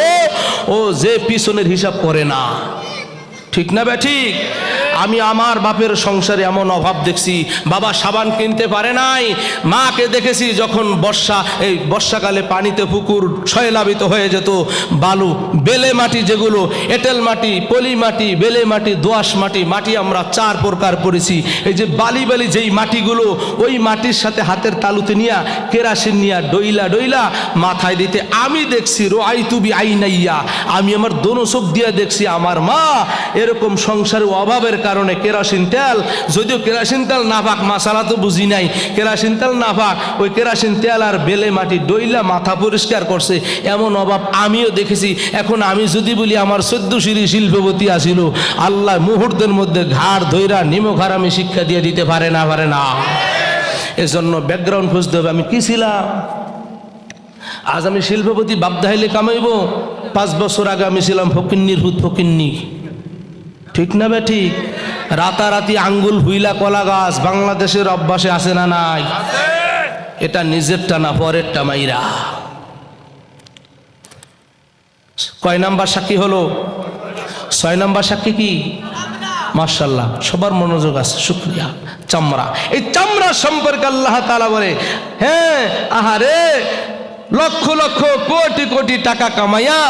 ও যে পিছনের হিসাব করে না। ঠিক না বে ঠিক? আমি আমার বাপের সংসারে এমন অভাব দেখছি, বাবা সাবান কিনতে পারে নাই। মাকে দেখেছি যখন বর্ষাকালে পানিতে পুকুর সয়লাবিত হয়ে যেত, বালু বেলে মাটি, যেগুলো এঁটেল মাটি, পলি মাটি, বেলে মাটি, দোআঁশ মাটি, মাটি আমরা 4 প্রকার পড়েছি। এই যে বালি যেই মাটিগুলো, ওই মাটির সাথে হাতের তালুতে নিয়া কেরাসিন নিয়া ডইলা ডইলা মাথায় দিতে আমি দেখছি। রোআইতুবি আইনাইয়া, আমি আমার দোনো চোখ দিয়া দেখছি আমার মা এরকম সংসারে অভাবের কারণে কেরাসিন তেল, যদিও কেরাসিন তেল নাপাক, মাসালা তো বুঝি নাই, কেরাসিন তেল নাপাক, ওই কেরাসিন তেল আর বেলে মাটি ডইলা মাথা পরিষ্কার করছে। এমন অভাব আমিও দেখেছি। এখন আমি যদি বলি আমার 14 সিঁড়ি শিল্পপতি আসিল, আল্লাহ মুহূর্তের মধ্যে ঘাড় ধইরা নিমক হারামি শিক্ষা দিয়ে দিতে পারে না। এজন্য ব্যাকগ্রাউন্ড খুঁজতে হবে, আমি কি ছিলাম। আজ আমি শিল্পপতি, বাপ দাইলে কামাইব। 5 বছর আগে আমি ছিলাম ফকিন্নির হুত ফকিন্নি। ঠিক না বে ঠিক? রাতারাতি আঙ্গুল হুইলা কলা গাছ বাংলাদেশের অভ্যাসে আছে না নাই? এটা নিজেরটা না পরেরটা মাইরা। কয় নাম্বার সাক্ষী হলো? 6 নাম্বার সাক্ষী কি? মাশাআল্লাহ, সবার মনোযোগ আছে, শুকরিয়া। চামড়া, এই চামড়া সম্পর্কে আল্লাহ তাআলা বলে, হ্যাঁ আহারে লক্ষ লক্ষ কোটি কোটি টাকা কামাইয়া,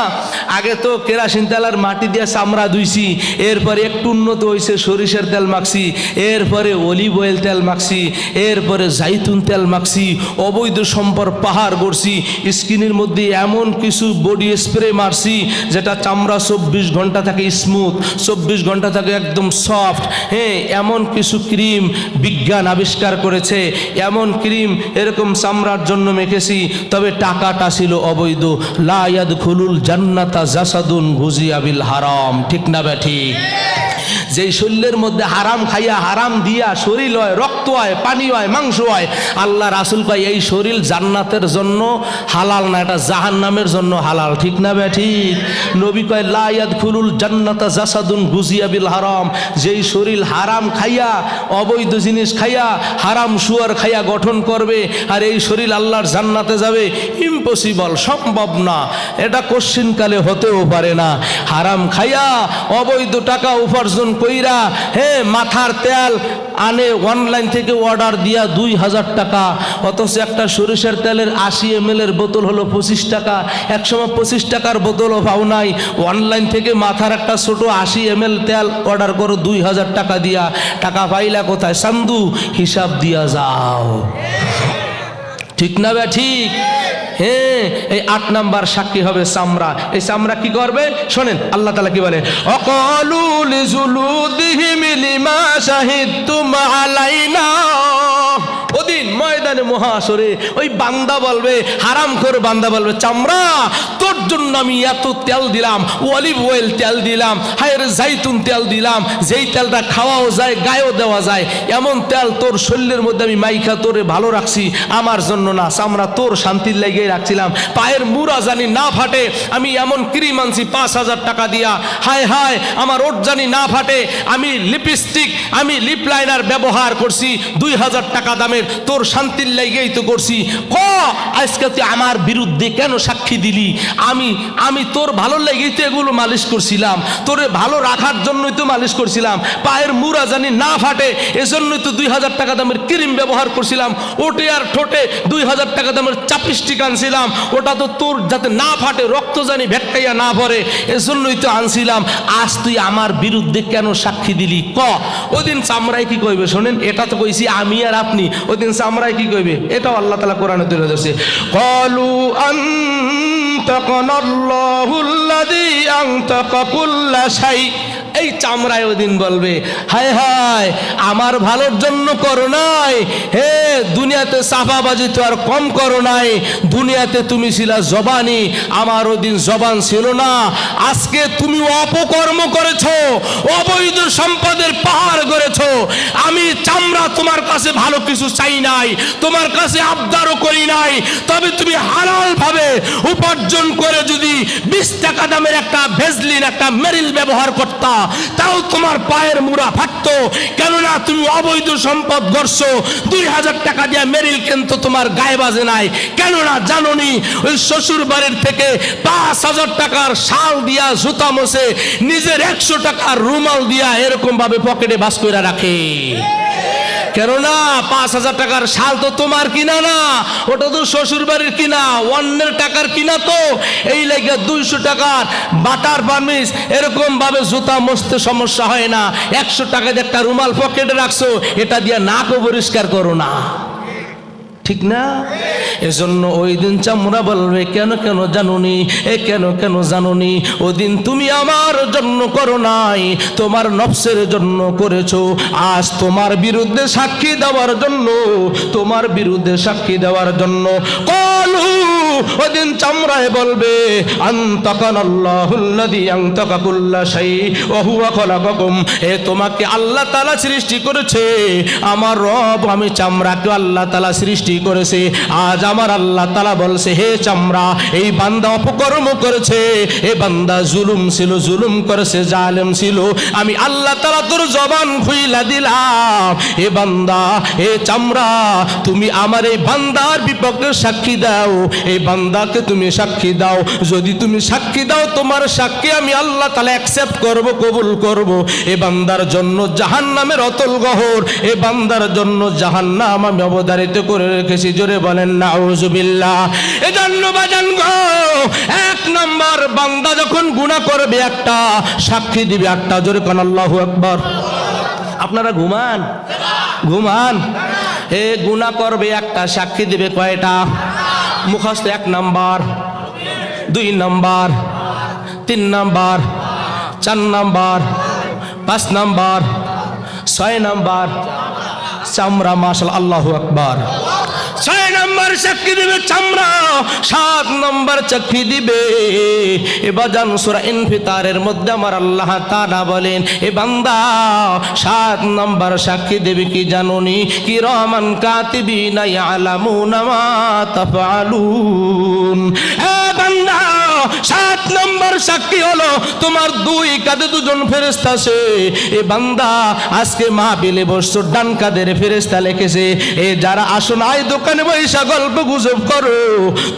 আগে তো কেরাসিন তেল আর মাটি দিয়ে চামড়া ধুইছি, এরপরে একটু উন্নত হয়েছে সরিষার তেল মাখছি, এরপরে অলিভ অয়েল তেল মাখছি, এরপরে জাইতুন তেল মাখছি, অবৈধ সম্পদ পাহাড় করছি, স্কিনের মধ্যে এমন কিছু বডি স্প্রে মারছি যেটা চামড়া 24 ঘন্টা থাকে স্মুথ, 24 ঘন্টা থাকে একদম সফট। হ্যাঁ, এমন কিছু ক্রিম বিজ্ঞান আবিষ্কার করেছে, এমন ক্রিম এরকম চামড়ার জন্য মেখেছি, তবে টাকাটা ছিল অবৈধ। লা ইয়াদখুলুল জান্নাতা জাসাদুন গুজিয়া বিল হারাম। ঠিক না ঠিক? যেই শরীরের মধ্যে হারাম খাইয়া হারাম দিয়া শরীর হয়, রক্ত হয়, পানি হয়, মাংস হয়, আল্লাহ রাসূল কয় এই শরীর জান্নাতের জন্য হালাল না, এটা জাহান্নামের জন্য হালাল। ঠিক না ঠিক? নবী কয় লা ইয়াদখুলুল জান্নাতা জাসাদুন গুজিয়া বিল হারাম। যেই শরীর হারাম খাইয়া, অবৈধ জিনিস খাইয়া, হারাম শুয়ার খাইয়া গঠন করবে, আর এই শরীর আল্লাহর জান্নাতে যাবে, ইম্পসিবল, সম্ভব না, এটা কোশ্চিনকালে হতেও পারে না। হারাম খাইয়া অবৈধ টাকা উপার্জন কইরা, হে মাথার তেল আনে অনলাইন থেকে অর্ডার দিয়া 2000 টাকা, অথচ একটা সরিষার তেলের 80 ml বোতল হলো 25 টাকা। একসময় 25 টাকার বোতলও পাও নাই, অনলাইন থেকে মাথার একটা ছোট 80 ml তেল অর্ডার করো 2000 টাকা দিয়া। টাকা পাইলা কোথায়? সান্দু, হিসাব দিয়া যাও। ঠিক না ঠিক? হ্যাঁ, এই 8 নাম্বার সাক্ষী হবে চামড়া। এই চামড়া কি করবে শোনেন, আল্লাহ তাআলা কি বলে, অকালু লিজুলুদিহিম লিমা শাহিদতুম আলাইনা। ওদিন ময়দানে মহাশরে ওই বান্দা বলবে, হারামখোর বান্দা বলবে, চামড়া তোর জন্য আমি এত তেল দিলাম, অলিভ অয়েল তেল দিলাম, হায়ের জাইতুন তেল দিলাম, যেই তেলটা খাওয়াও যায়, গায়েও দেওয়া যায়, এমন তেল তোর শরীরের মধ্যে আমি মাইখা তোরে ভালো রাখছি, আমার জন্য না, চামড়া তোর শান্তির লাগিয়ে রাখছিলাম। পায়ের মুড়া জানি না ফাটে, আমি এমন ক্রিম আনছি 5000 টাকা দিয়া, হায় হায় আমার ওঠ জানি না ফাটে, আমি লিপস্টিক, আমি লিপ লাইনার ব্যবহার করছি 2000 টাকা দামের, তোর শান্তির লাগেই তো করছি। আজকে তুই আমার বিরুদ্ধে কেন সাক্ষী দিলি? আমি তোর ভালো লাগেই তো এগুলো মালিশ করছিলাম, তোরে ভালো রাখার জন্যই তো মালিশ করছিলাম, পায়ের মুড়া জানি না ফাটে এজন্যই তো 2000 টাকা দামের ক্রিম ব্যবহার করছিলাম, ওটে আর ঠোঁটে 2000 টাকা দামের চাপিস্টিক আনছিলাম, ওটা তো তোর যাতে না ফাটে, রক্ত জানি ভেটকাইয়া না ভরে এজন্যই তো আনছিলাম। আজ তুই আমার বিরুদ্ধে কেন সাক্ষী দিলি? ওদিন চামড়ায় কি কইবে শোনেন, এটা তো কইছি আমি আর আপনি, ওদিন চামড়ায় কি কইবে এটাও আল্লাহ তাআলা কোরআনে তুলে ধরছে। ক্বালু আনতাকানাল্লাহুল্লাযী আনতাকা কুল্লা শাই। এই চামড়ায় ওদিন বলবে, হায় হায় আমার ভালোর জন্য করো নাই, হে দুনিয়াতে সাফাবাজি তো আর কম করো নাই, দুনিয়াতে তুমি ছিলা জবানি, আমার ওদিন জবান ছিল না, আজকে তুমি অপকর্ম করেছো, অবৈধ সম্পদের পাহাড় গড়েছো। আমি চামড়া তোমার কাছে ভালো কিছু চাই নাই, তোমার কাছে আবদারও করি নাই, তবে তুমি হালাল ভাবে উপার্জন করে যদি 20 টাকা দামের একটা ভেজলিন, একটা মেরিল ব্যবহার করতা, তাও তোমার পায়ের মুড়া ফাটতো, কেননা তুমি অবৈধ সম্পদ গড়ছো। 2000 টাকা দিয়ে মেরিল কিন্তু তোমার গায়ে বাজে নাই, কেননা জানোনি ওই শ্বশুর বাড়ির থেকে 5000 টাকার শাল দিয়া জুতা মোছে, নিজের 100 টাকার রুমাল দিয়া এরকম ভাবে পকেটে বাস করে রাখে। কেননা 5000 টাকার শাল তো তোমার কিনা না, ওটা তো শ্বশুর বাড়ির কিনা, অন্যের টাকার কিনা তো। এই লাগে 200 টাকার বাটার পারমিস এরকম ভাবে জুতা মুছতে সমস্যা হয় না, 100 টাকা দিয়ে একটা রুমাল পকেটে রাখছো, এটা দিয়ে নাকও পরিষ্কার করো না। ঠিক না? এজন্য ওই দিন চামড়া বলবে, কেন কেন জানুনি, কেন কেন জানুনি, ওদিন তুমি আমার জন্য করো নাই, তোমার নফসের জন্য করেছো। আজ তোমার বিরুদ্ধে সাক্ষী দেওয়ার জন্য, তোমার বিরুদ্ধে সাক্ষী দেওয়ার জন্য। ক্বালু, ওদিন চামড়ায় বলবে, আনতাকানাল্লাহুল্লাযী আনতাকা কুল্লা শাই ওয়া হুয়া খালাকাকুম। তোমাকে আল্লাহ তাআলা সৃষ্টি করেছে, আমার রব, আমি চামড়াকে আল্লাহ তাআলা সৃষ্টি করেছে। আজ আমার আল্লাহ তাআলা বলছে, হে চামড়া, এই বান্দা অপকর্ম করেছে, এ বান্দা জুলুম ছিল, জুলুম করেছে, জালেম ছিল, আমি আল্লাহ তাআলা তোর জবান খুইলা দিলাম। এ বান্দা, এ চামড়া, তুমি আমার এই বান্দার বিপক্ষে সাক্ষী দাও, এই বান্দাকে তুমি সাক্ষী দাও। যদি তুমি সাক্ষী দাও, তোমার সাক্ষী আমি আল্লাহ তাআলা অ্যাকসেপ্ট করব, কবুল করব। এ বান্দার জন্য জাহান্নামের অতল গহর, এ বান্দার জন্য জাহান্নাম আমি অবধারিত করে রেখেছি। জোরে বলেন নাউজুবিল্লাহ। এজন্য বাজান গো, এক নাম্বার বান্দা যখন গুনাহ করবে একটা সাক্ষী দিবে একটা। জোরে কোন আল্লাহু আকবার। আপনারা ঘুমান? ঘুমান? এ গুনাহ করবে একটা সাক্ষী দিবে কয়টা? মুখস্থ 1 number, 2 number, 3 number, 4 number, 5 number, 6 number. চামড়া, মাশাআল্লাহ, আল্লাহু আকবার। 6 নাম্বার সাক্ষী দিবে চামড়া, 7 নাম্বার সাক্ষী দিবে। এবার জান সূরা ইনফিতারের মধ্যে আমার আল্লাহ তাআলা বলেন, এ বান্দা 7 নাম্বার সাক্ষী দেবে কি জানোনি? কিরামান কাতিবিনা ইয়ালামুনা মা তাফআলুন। এ বান্দা, 7 নাম্বার সাক্ষী হলো তোমার 2 কাঁধে 2জন ফেরেশতা আছে। এ বান্দা, আজকে মাহফিলে বসছো, ডান কাঁধের ফেরেশতা লিখেছে। এ যারা আসো নাই দোকানে বৈশা গল্প গুজব করো,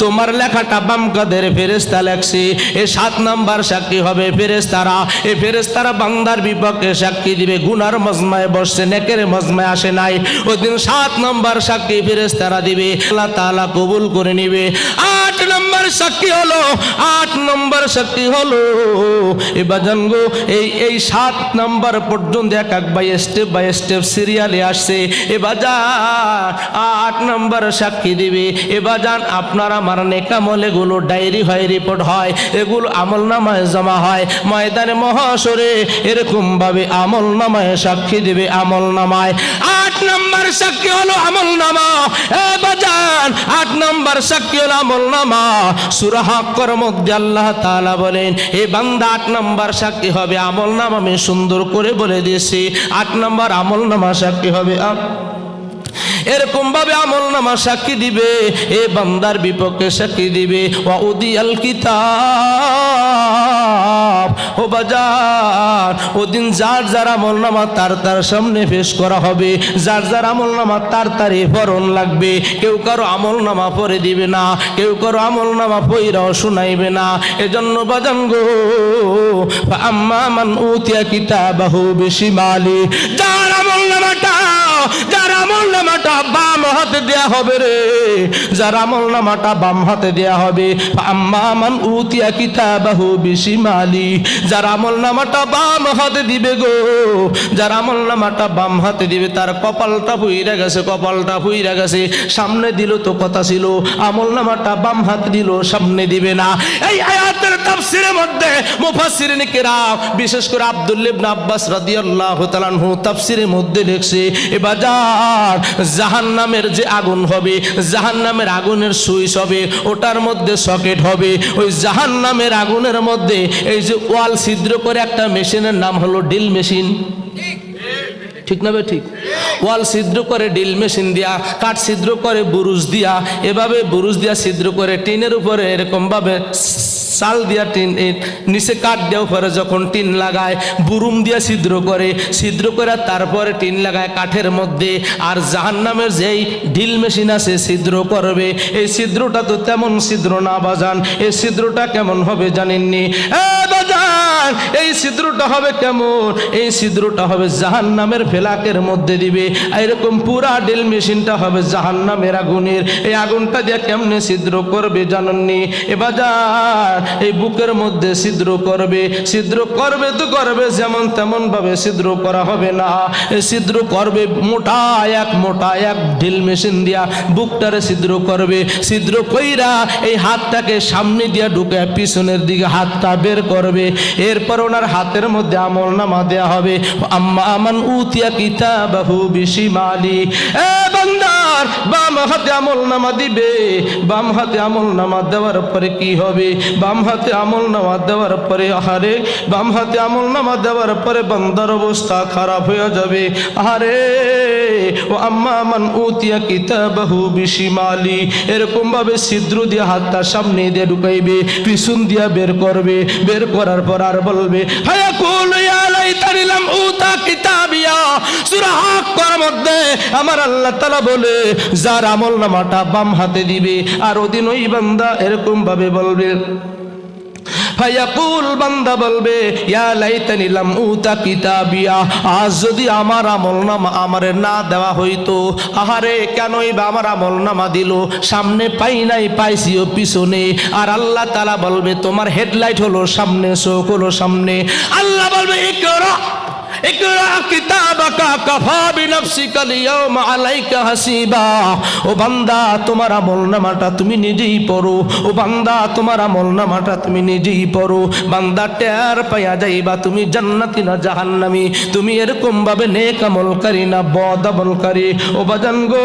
তোমার লেখাটা বাম কাঁধের ফেরেশতা লেখছে। এ 7 নাম্বার সাক্ষী হবে ফেরেশতারা। এ ফেরেশতারা বান্দার বিপক্ষে সাক্ষী দিবে। গুনার মজমায় বসছে, নেকের মজমায় আসে নাই, ওই দিন 7 নাম্বার সাক্ষী ফেরেশতারা দিবে, আল্লাহ তাআলা কবুল করে নিবে। 8 নাম্বার সাক্ষী হলো, 8 নাম্বার সাক্ষী হলো, এ বাজান গো, এই 7 নাম্বার পর্যন্ত এক বাই স্টেপ সিরিয়ালে আসছে। এ বাজান 8 নাম্বার সাক্ষী দিবে। এ বাজান আপনার আমার নেকামল এগুলো ডায়েরি হয়, রিপোর্ট হয়, এগুলো আমল নামায় জমা হয়। ময়দানে মহাশরে এরকম ভাবে আমল নামায় সাক্ষী দিবে, আমল নামায়। 8 নাম্বার সাক্ষী হলো আমল নামা। এ বাজান 8 নাম্বার সাক্ষী হলো আমল নামা। সূরা হাক্কর মধ্যে আল্লাহ তাআলা বলেন, এ বান্দা 8 নাম্বার সাক্ষী হবে আমল নামা। আমি সুন্দর করে বলে দিয়েছি, 8 নাম্বার আমল নামা সাক্ষী হবে। এরকম ভাবে আমল নামা সাক্ষী দিবে, এ বান্দার বিপক্ষে সাক্ষী দিবে। ওয়া উদিয়াল কিতাব, ও বাজার, ওদিন যার যার আমল নামা তার সামনে পেশ করা হবে। যার যার আমল নামা তার ফরন লাগবে। কেউ কারো আমল নামা পড়ে দিবে না, কেউ কারো আমল নামা পইরাও শুনাইবে না। এজন্য বাজান গো, আম্মা মান উতিয়া কিতাবাহু বিশিমালি, যার আমল নামাটা বাম হাতে দেয়া হবে রে, যার আমল নামাটা বাম হাতে দেয়া হবে। আম্মা মান উতিয়া কিতাবাহু বিশিমালি, যার আমল নামাটা বাম হাতে দিবে গো, যার আমল নামাটা বাম হাতে দিবে, তার কপালটা ফুইরা গেছে, কপালটা ফুইরা গেছে। সামনে দিল তো কথা ছিল, আমল নামাটা বাম হাতে দিল, সামনে দিবে না। এই আয়াতের তাফসীরের মধ্যে মুফাসসিরিন কিরাম, বিশেষ করে আব্দুল্লাহ ইবনে আব্বাস রাদিয়াল্লাহু তাআলা আনহু তাফসীরের মধ্যে লিখছে, এ বাজার জাহান্নামের যে আগুন হবে, জাহান্নামের আগুনের সুইচ হবে, ওটার মধ্যে সকেট হবে। ওই জাহান্নামের আগুনের মধ্যে এই যে ওয়াল ছিদ্র করে একটা মেশিনের নাম হলো ড্রিল মেশিন। ঠিক না বে ঠিক? ওয়াল ছিদ্র করে ড্রিল মেশিন দিয়া, কাঠ ছিদ্র করে বুরুজ দিয়া, এভাবে বুরুজ দিয়া ছিদ্র করে টিনের উপরে এরকম ভাবে চাল দিয়া টিন, নিচে কাঠ দেওয়া পরে যখন টিন লাগায়, বুরুম দিয়া ছিদ্র করে তারপরে টিন লাগায় কাঠের মধ্যে। আর জাহান্নামের যেই ড্রিল মেশিন আছে ছিদ্র করবে, এই ছিদ্রটা তো তেমন ছিদ্র না বাজান। এই ছিদ্রটা কেমন হবে জানেননি? বাজান, এই ছিদ্রটা হবে কেমন? এই ছিদ্রটা হবে জাহান্নামের ফেলাকের মধ্যে দিবে। এরকম পুরা ড্রিল মেশিনটা হবে জাহান্নামের আগুনের। এই আগুনটা দিয়ে কেমনে ছিদ্র করবে জানেননি? এ বাজার এই বুকের মধ্যে ছিদ্র করবে, ছিদ্র করবে তো করবে, যেমন তেমন ভাবে ছিদ্র করা হবে না। ছিদ্র করবে মোটা এক ড্রিল মেশিন দিয়া বুকটারে ছিদ্র করবে। ছিদ্র কইরা এই হাতটাকে সামনে দিয়া ঢুকে পিছনের দিকে হাতটা বের করবে। এরপর ওনার হাতের মধ্যে আমল নামা দেয়া হবে। আম্মা মান উতিয়া কিতাবাহু বিশিমালি, এ বান্দা আর বাম হাতে আমল নামা দিবে। বাম হাতে আমল নামা দেওয়ার পরে কি হবে? বাম হাতে আমল নামা দেওয়ার পরে আহারে বাম হাতে আমল নামা দেওয়ার পরে বান্দার অবস্থা খারাপ হয়ে যাবে। আহারে ও আম্মা মান উতিয়া কিতাবাহু বিশিমালি, এরকম ভাবে ছিদ্র দিয়ে হাতটা সামনে দিয়ে ঢুকাইবে, পিছন দিয়া বের করবে। বের করার পর আর বলবে হায়াকুল ইয়া লাইতানি লাম উতা কিতাবিয়া। সূরা হাক্কার মধ্যে আমার আল্লাহ তাআলা বলে যার আমল নামাটা বাম হাতে দিবে, আর ওদিন ওই বান্দা এরকম ভাবে বলবে ফায়াকুল, বান্দা বলবে ইয়া লাইতানি লাম উতা কিতাবিয়া, আজ যদি আমার আমলনামা আমারে না দেওয়া হইতো। আহারে কেনই বা আমার আমলনামা দিল? সামনে পাই নাই, পাইছিও পিছনে। আর আল্লাহ তাআলা বলবে তোমার হেডলাইট হলো সামনে, চোখ হলো সামনে। আল্লাহ বলবে ইকরা ইকরা কিতাবাকা কাফা বিনাফসিকা লিয়াউমা আলাইকা হাসিবা। ও বান্দা তোমার আমলনামাটা তুমি নিজেই পড়ো। ও বান্দা তোমার আমলনামাটা তুমি নিজেই পড়ো। বান্দা টের পাইয়া যাইবা তুমি জান্নাতি না জাহান্নামী, তুমি এরকম ভাবে নেক আমলকারী না বদ আমলকারী। ও বাজান গো,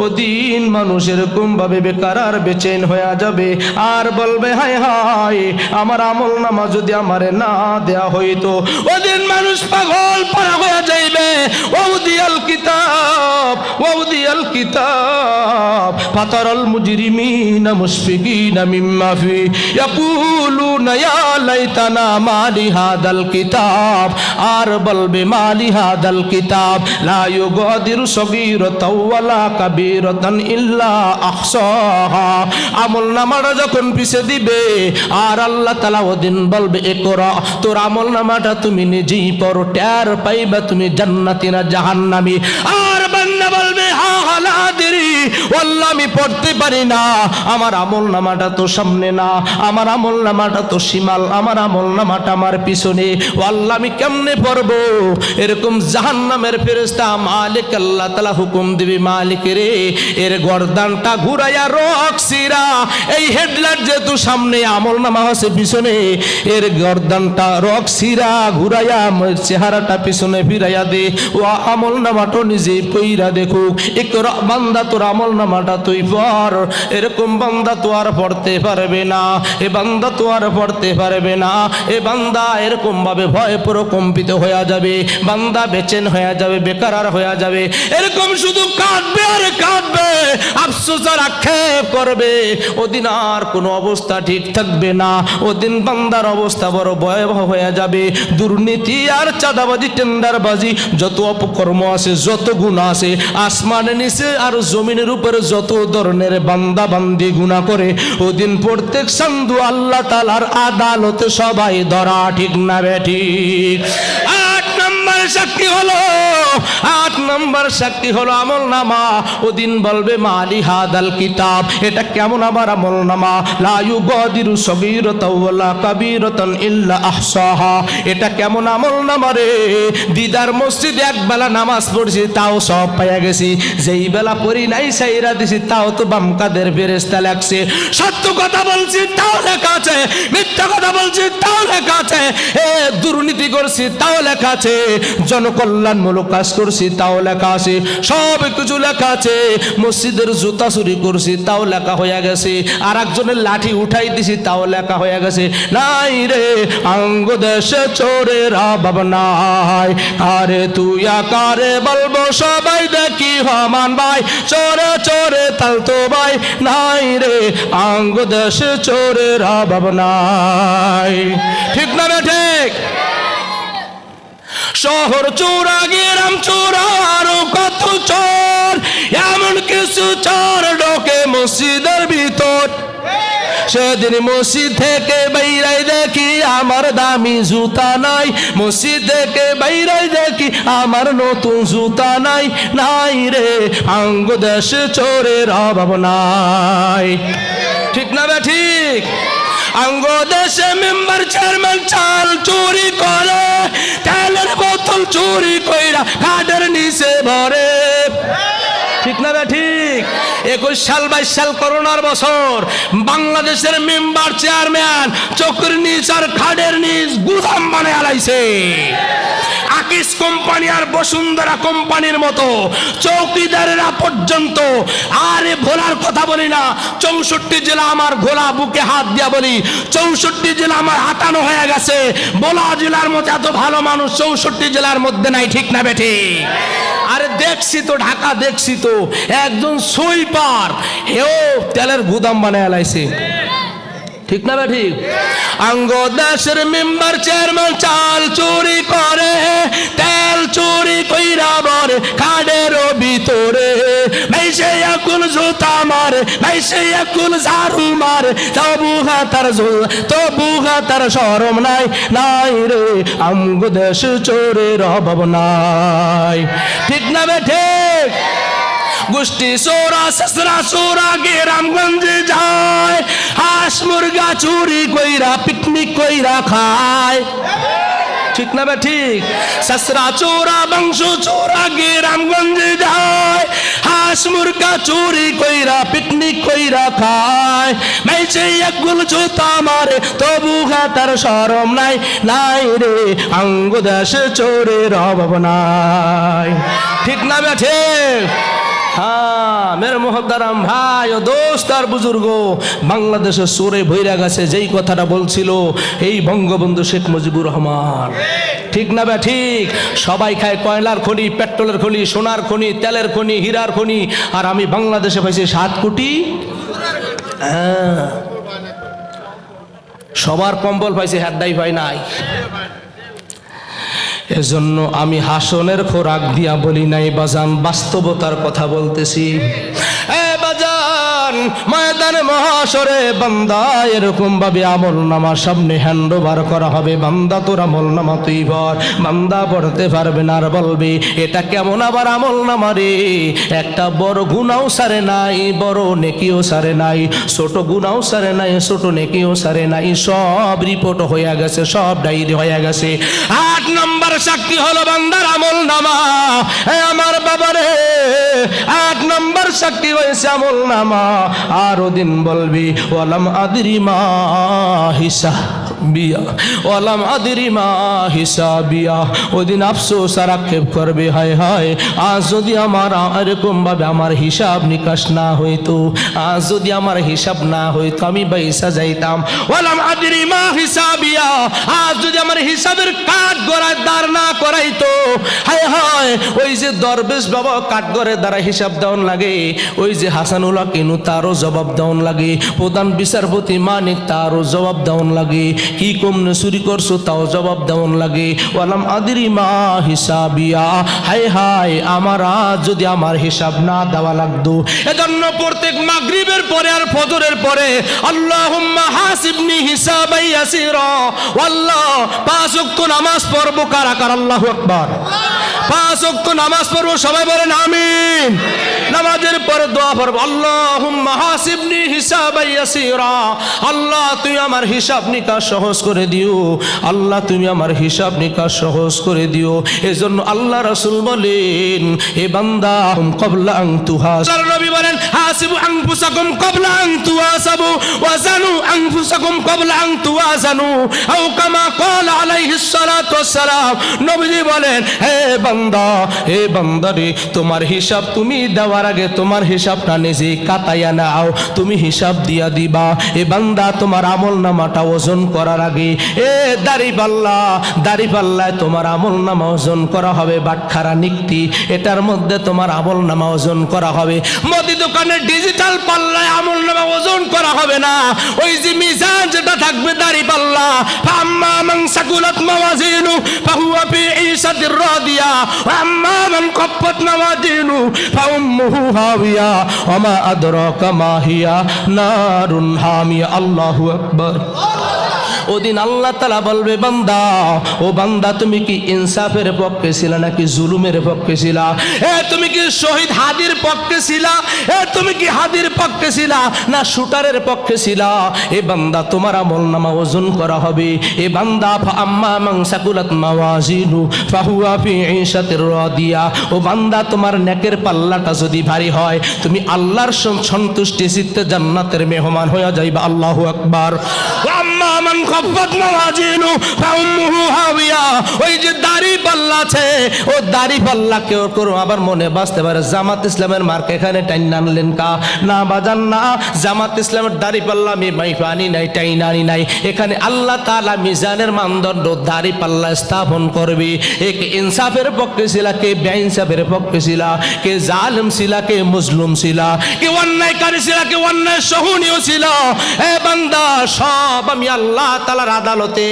ও দিন মানুষ এরকম ভাবে বেকার আর বেচেন হয়ে যাবে, আর বলবে হায় হায় আমার আমলনামা যদি আমারে না দেয়া হইতো। ওদিন মানুষ পাগল পারা হয়ে যাইবে। ওয়াউদিয়াল কিতাব ওয়াউদিয়াল কিতাব ফাতারাল মুজরিমিনা মুশফিকিনা মিম্মা ফি ইয়াকুলুনা ইয়া লাইতানা মালি হাদাল কিতাব। আর বলবে মালি হাদাল কিতাব লা ইউগাদিরু সগীরাতাও ওয়ালা কাবীরাতান ইল্লা আহসাহা। আমলনামাটা যখন পিছে দিবে, আর আল্লাহ তাআলা ওদিন বলবে ইকরা, তোর আমলনামাটা তুমি নিজেই পড়ো, টের পাইবা তুমি জান্নাতি না জাহান্নামী। আর বান্দা বলবে হা লা আদরি, ওয়াল্লাহ আমি পড়তে পারি না, আমার আমলনামাটা তো সামনে না, আমার আমলনামাটা তো শিমাল, আমার আমলনামাটা আমার পিছনে, ওয়াল্লাহ আমি কেমনে পড়বো? এরকম জাহান্নামের ফেরেশতা মালিক আল্লাহ তাআলা হুকুম দিবে, মালিক রে এর গর্দানটা ঘুরাইয়া রক্সিরা, এই হেডলাইট যেহেতু সামনে আমলনামা আছে পিছনে, এর গর্দানটা রক্সিরা ঘুরাইয়া চেহারাটা পিছনে ফিরাইয়া দে। ও আমলনামাটা নিজে পইরা দেখুক। ইকরা বান্দা তোর আমলনামাটা তুই পড়। এরকম বান্দা তো আর পড়তে পারবে না, এ বান্দা তো আর পড়তে পারবে না। এ বান্দা এরকম ভাবে ভয়ে প্রকম্পিত হয়ে যাবে, বান্দা বেচেন হয়ে যাবে, বেকার আর হয়ে যাবে। এরকম শুধু কাঁদবে আর কাঁদবে, আফসোস আর আক্ষেপ করবে। ওদিন আর কোনো অবস্থা ঠিক থাকবে না। ওদিন বান্দার অবস্থা বড় ভয়াবহ হয়ে যাবে। দুর্নীতি আর চাঁদাবাজি, টেন্ডারবাজি, যত অপকর্ম আছে, যত গুনাহ আছে, আসমানের নিচে আর জমিনের উপরে যত ধরনের বান্দা বান্দি গুনাহ করে, ওদিন প্রত্যেক সান্ধু আল্লাহ তাআলার আদালতে সবাই ধরা, ঠিক না বেঠিক? 8 নম্বর সাক্ষী হলো, 8 নম্বর সাক্ষী হলো আমলনামা। ওদিন বলবে মালি হাদাল কিতাব, এটা কেমন আমার আমলনামা? লা ইউগাদিরু সগীরাতাও ওয়ালা কাবীরাতান ইল্লা আহসাহা। এটা কেমন আমলনামা রে? দিদার মসজিদে একবেলা নামাজ পড়ছি তাও সব পাইয়া গেছি, যেই বেলা পড়ি নাই সাইরা দিছি তাও তো বাম কাদের ফেরেশতা লাগছে। সত্য কথা বলছি তাও লেখা আছে, মিথ্যা কথা বলছি তাও লেখা আছে, দুর্নীতি করছি তাও লেখা আছে, জনকল্যাণমূলক কাজ করছি তাও লেখা আছে, সব কিছু লেখা আছে। মসজিদের জুতা চুরি করছি তাও লেখা হয়ে গেছে, আর একজনের লাঠি উঠাই দিছি তাও লেখা হয়ে গেছে। নাই রে আঙ্গ দেশে চোরের অভাব নাই, আরে তুই আকারে বলবো সবাই দেখি হমান ভাই, চোরে চোরে তালতো ভাই। নাই রে আঙ্গ দেশে চোরের অভাব নাই, ঠিক না রে ঠিক? শহর চোরা গ্রাম চোরা আরো কত চোর, এমন কিছু চোর ঢোকে মসজিদের ভিতর। সেদিন মসজিদ থেকে বাইরাই দেখি আমার দামি জুতা নাই, মসজিদ থেকে বাইরাই দেখি আমার নতুন জুতা নাই। নাই রে আঙ্গ দেশে চোরের অভাব নাই, ঠিক না বে ঠিক? আঙ্গ দেশে মেম্বার চেয়ারম্যান চাল চুরি করে, তেলের বোতল চুরি কইরা খাটের নিচে ভরে। ঠিক না ঠিক? 21 সাল 22 সাল করোনার বছর বাংলাদেশের মেম্বার চেয়ারম্যান চোখের নিচ আর খাড়ের নিচ গুদাম বানায় আলাইছে। আকিস কোম্পানি আর বসুন্ধরা কোম্পানির মতো চৌকিদারেরা পর্যন্ত, আরে ভোলার কথা বলি না, 64 জেলা আমার ঘোলা বুকে হাত দিয়া বলি, 64 জেলা আমার হাতানো হয়ে গেছে। ভোলা জেলার মতো এত ভালো মানুষ 64 জেলার মধ্যে নাই, ঠিক না বেঠে? আরে দেখছি তো, ঢাকা দেখছি তো, একজন সুইপার হেও তেলের গুদাম বানায় আলাইছে, ঠিক না ঠিক? আঙ্গ দেশের মেম্বার চেয়ারম্যান চাল চুরি করে, তেল চুরি কইরা বরে খাডের ভিতরে, মেসে এখন জুতা মারে, মেসে এখন ঝাড়ু মারে, তবু তার শরম নাই, নাই রে আঙ্গ দেশ চোরের অভাব নাই, ঠিক না ঠিক? গোষ্ঠী চোরা সসরা চোরা গ্রামগঞ্জে যায়, হাঁস মুরগা চুরি কইরা পিকনিক কইরা খায়, ঠিক না ঠিক? সসরা চোরা বংশ চোরা গ্রামগঞ্জে যায়, হাঁস মুরগা চুরি কইরা পিকনিক কইরা খায়, মেসে একগুল জুতা মারে, তবু তার শরম নাই, নাই রে আঙ্গ দেশে চোরের অভাব নাই, ঠিক না ঠিক? হ্যাঁ মেরে মোহতারাম ভাই ও দোস্ত আর বুজুর্গ, বাংলাদেশের চোরে ভৈরা গেছে যেই কথাটা বলছিল এই বঙ্গবন্ধু শেখ মুজিবুর রহমান, ঠিক না বা ঠিক? সবাই খায় কয়লার খনি, পেট্রোলের খনি, সোনার খনি, তেলের খনি, হীরার খনি, আর আমি বাংলাদেশে পাইছি 7 কোটি। হ্যাঁ সবার কম্বল পাইছি, হেডাই পাই নাই। এজন্য আমি হাসনের খোরাক দিয়া বলি নাই বাজান, বাস্তবতার কথা বলতেছি। বাজান ময়দানে মহাশরে বান্দা এরকম ভাবে আমল নামা সামনে হ্যান্ড ওভার করা হবে, বান্দা তোর আমল নামা তুই ভর, বান্দা পড়তে পারবে না, আর বলবে এটা কেমন আবার আমল নামা রে, একটা বড় গুনাও সারে নাই, বড় নেকিও সারে নাই, ছোট গুনাও সারে নাই, ছোট নেকিও সারে নাই, সব রিপোর্ট হয়ে গেছে, সব ডায়েরি হয়ে গেছে। 8 নম্বর সাক্ষী হলো বান্দার আমল নামা। আমার বাবারে 8 নম্বর সাক্ষী হয়েছে আমল নামা। আরো দিন বলবি ওয়ালাম আদরি মা হিসাবিয়া, ওয়ালাম আদরি মা হিসাবিয়া, ওদিন আফসোস আর আক্ষেপ করবে, হায় হায় আজ যদি আমার এরকম ভাবে আমার হিসাব নিকাশ না হইতো, আজ যদি আমার হিসাব না হইতো আমি বাইসা যাইতাম। ওয়ালাম আদরি মা হিসাবিয়া, আজ যদি আমার হিসাবের কাঠ গড়ায় দাঁড় না করাইতো, হায় হায় ওই যে দরবেশ বাবা কাঠগড়ে দ্বারা হিসাব দেওয়ান লাগে, ওই যে হাসানুল্লাহ কিনু তারও জবাব দেওয়ান লাগে, প্রধান বিচারপতি মানিক তারও জবাব দেওয়ান লাগে, কি কমনে চুরি করছো তাও জবাব দেওয়ান লাগে। ওয়ালাম আদরি মা হিসাবিয়া, হায় হায় আমার আজ যদি আমার হিসাব না দেওয়া লাগতো। এজন্য প্রত্যেক মাগরিবের পরে আর ফজরের পরে আল্লাহুম্মা হাসিবনি হিসাবাই ইয়াসিরা, আল্লাহ 5 ওয়াক্ত নামাজ পড়বো কারা কারা? আল্লাহু আকবার। 5 ওয়াক্ত নামাজ পড়বো, সবাই বলেন আমিন। নামাজের পরে দোয়া পড়বো আল্লাহুম্মা হাসিবনি হিসাবাই ইয়াসিরা, আল্লাহ তুমি আমার হিসাব নিকাশ সহজ করে দিও, আল্লাহ তুমি আমার হিসাব নিকাশ সহজ করে দিও। এজন্য আল্লাহ রাসূল বলেন এ বান্দা ক্বাবলা আন তুহাস, আল্লাহর নবী বলেন হাসিবু আনফুসাকুম ক্বাবলা আন তুহাসাবু ওয়াজানু আনফুসাকুম ক্বাবলা আন তুওয়াজানু, আও কামা ক্বালা আলাইহিস সালাতু ওয়াস সালাম। নবীজি বলেন হে বান্দা, হে বান্দারে তোমার হিসাব তুমি দেওয়ার আগে তোমার হিসাবটা নিজে কাটাইয়া নাও, তুমি হিসাব দিয়া দিবা। এ বান্দা তোমার আমল নামাটা ওজন করার আগে এ দাড়িপাল্লায় তোমার আমল নামা ওজন করা হবে, বাটখারা নিক্তি এটার মধ্যে তোমার আমল নামা ওজন করা হবে। মুদি দোকানের ডিজিটাল পাল্লায় আমল নামা ওজন করা হবে না, ওই যে মিজান যেটা থাকবে দাড়িপাল্লা, ফাম্মা মান সাকুলাত মাওয়াজিনু ফাহুয়া ফি ঈশাতির রাদিয়া ওয়া আম্মা মান খাফফাত মাওয়াজিনু ফাউম্মুহু হাওিয়া ওয়া মা আদরাকা মা হিয়া নারুন হামিয়া। আল্লাহু আকবার। ওদিন আল্লাহ তাআলা বলবে বান্দা, ও বান্দা তুমি কি ইনসাফের পক্ষে ছিলা নাকি জুলুমের পক্ষে ছিলা? তুমি কি শহীদ হাদির পক্ষে ছিলা? তুমি কি হাদির পক্ষে ছিলা না শুটারের পক্ষে ছিলা? এ বান্দা তোমার আমলনামা ওজন করা হবে। এ বান্দা ফাআম্মা মান সাকুলাত মাওয়াজিনু ফাহুয়া ফি ঈশাতির রাদিয়া। ও বান্দা তোমার নেকের পাল্লাটা যদি ভারী হয় তুমি আল্লাহর সন্তুষ্টি চিত্তে জান্নাতের মেহমান হয়ে যাইবা। আল্লাহু আকবার। আম্মা মান খাফফাত মাওয়াজিনু ফাউম্মুহু হাওিয়া। ওই যে দাড়ি পাল্লা আছে, ও দাড়ি পাল্লা কেউ করো আবার মনে বাঁচতে পারে জামাত ইসলামের মার্ক এখানে টাইন আনলেন কা? না বাজান না, জামাত ইসলামের দাড়ি পাল্লা আমি মাইফানি নাই, টাইন আনি নাই। এখানে আল্লাহ তাআলা মিজানের মানদণ্ড দাড়ি পাল্লা স্থাপন করবে। এক ইনসাফের পক্ষে ছিল, কে বেইনসাফের পক্ষে ছিল, কে জালেম ছিল, কে মজলুম ছিল, কে অন্যায়কারী ছিল, কে অন্যায় সহনীয় ছিল। এ বান্দা সব আমি আল্লাহ তাআলার আদালতে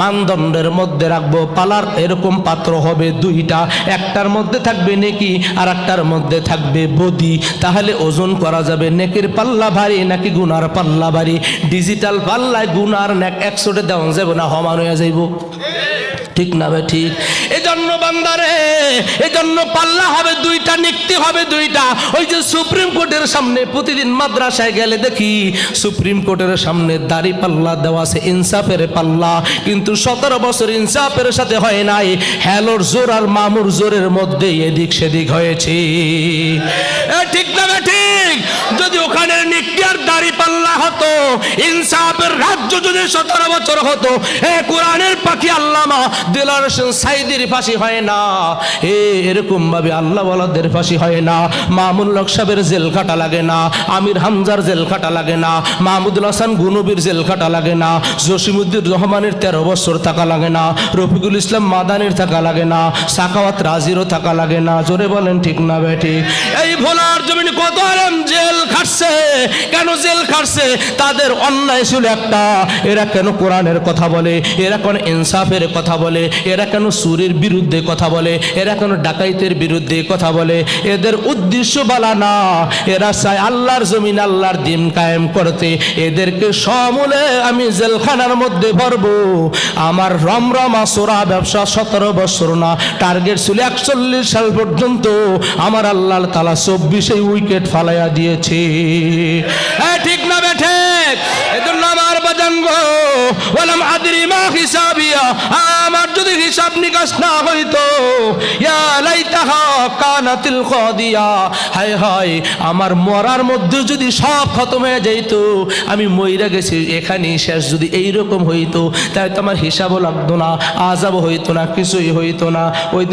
মানদণ্ডের মধ্যে রাখবো। পালার এরকম পাত্র হবে দুইটা, একটার মধ্যে থাকবে নেকি আর একটার মধ্যে থাকবে বদি। তাহলে ওজন করা যাবে নেকির পাল্লা ভারী নাকি গুনার পাল্লা ভারী। ডিজিটাল পাল্লায় গুনার নেক 100 দেওয়া যাবে না, সমান হয়ে যাইব। ঠিক না ভাই? ঠিক। এজন্য বান্দারে, এজন্য পাল্লা হবে দুইটা, নিক্তি হবে দুইটা। ওই যে সুপ্রিম কোর্টের সামনে প্রতিদিন মাদ্রাসায় গেলে দেখি সুপ্রিম কোর্টের সামনে দাড়ি পাল্লা দেওয়া আছে, ইনসাফের পাল্লা। কিন্তু 17 বছর ইনসাফের সাথে হয় নাই, হ্যালোর জোর আর মামুর জোরের মধ্যে এদিক সেদিক হয়েছে। ঠিক না ভাই? ঠিক। যদি ওখানে নিক্তি আর দাড়ি পাল্লা হতো, ইনসাফের রাজ্য যদি 17 বছর হতো, কোরআনের পাখি আল্লামা দিলার হোসেন সাইদির ফাঁসি হয় না, এরকম ভাবে আল্লাহ ওয়ালাদের ফাঁসি হয় না, মামুন হক সাহেবের জেল খাটা লাগে না, আমির হামজার জেল খাটা লাগে না, মাহমুদুল হাসান গুনবির জেল খাটা লাগে না, জসিমউদ্দিন রহমানের 13 বছর থাকা লাগে না, রফিকুল ইসলাম মাদানির থাকা লাগে না, সাকাওয়াত রাজিরও থাকা লাগে না। জোরে বলেন ঠিক না বেটি? এই ভোলার জমিনে কত আলেম জেল খাটছে। কেন জেল খাটছে? তাদের অন্যায় ছিল একটা। এরা কেন কোরআনের কথা বলে, এরা কেন ইনসাফের কথা বলে, এরা কেন সুরের বিরুদ্ধে কথা বলে, এরা কেন ডাকাইতের বিরুদ্ধে কথা বলে? এদের উদ্দেশ্য বালা না, এরা চায় আল্লাহর জমিন আল্লাহর দ্বীন কায়েম করতে। এদেরকে সমূলে আমি জেলখানার মধ্যে ভরবো। আমার রমরমা সোরা ব্যবসা 17 বছর না, টার্গেট ছিল 41 সাল পর্যন্ত। আমার আল্লাহ তাআলা 24 উইকেট ফালাইয়া দিয়েছে। ঠিক না বেঠে? এজন্য আমার বাজান গো, ওয়ালাম আদরি মা হিসাবিয়া, আমার যদি হিসাব নিকাশ না হইতো, ইয়া লাইতাহা কানাতিল কাদিয়া, হায় হায় আমার মরার মধ্যে যদি সব খতম হয়ে যাইত, আমি মইরা গেছি এখানেই শেষ, যদি এইরকম হইতো তাই তো আমার হিসাবও লাগতো না, আযাব হইতো না, কিছুই হইতো না। ওই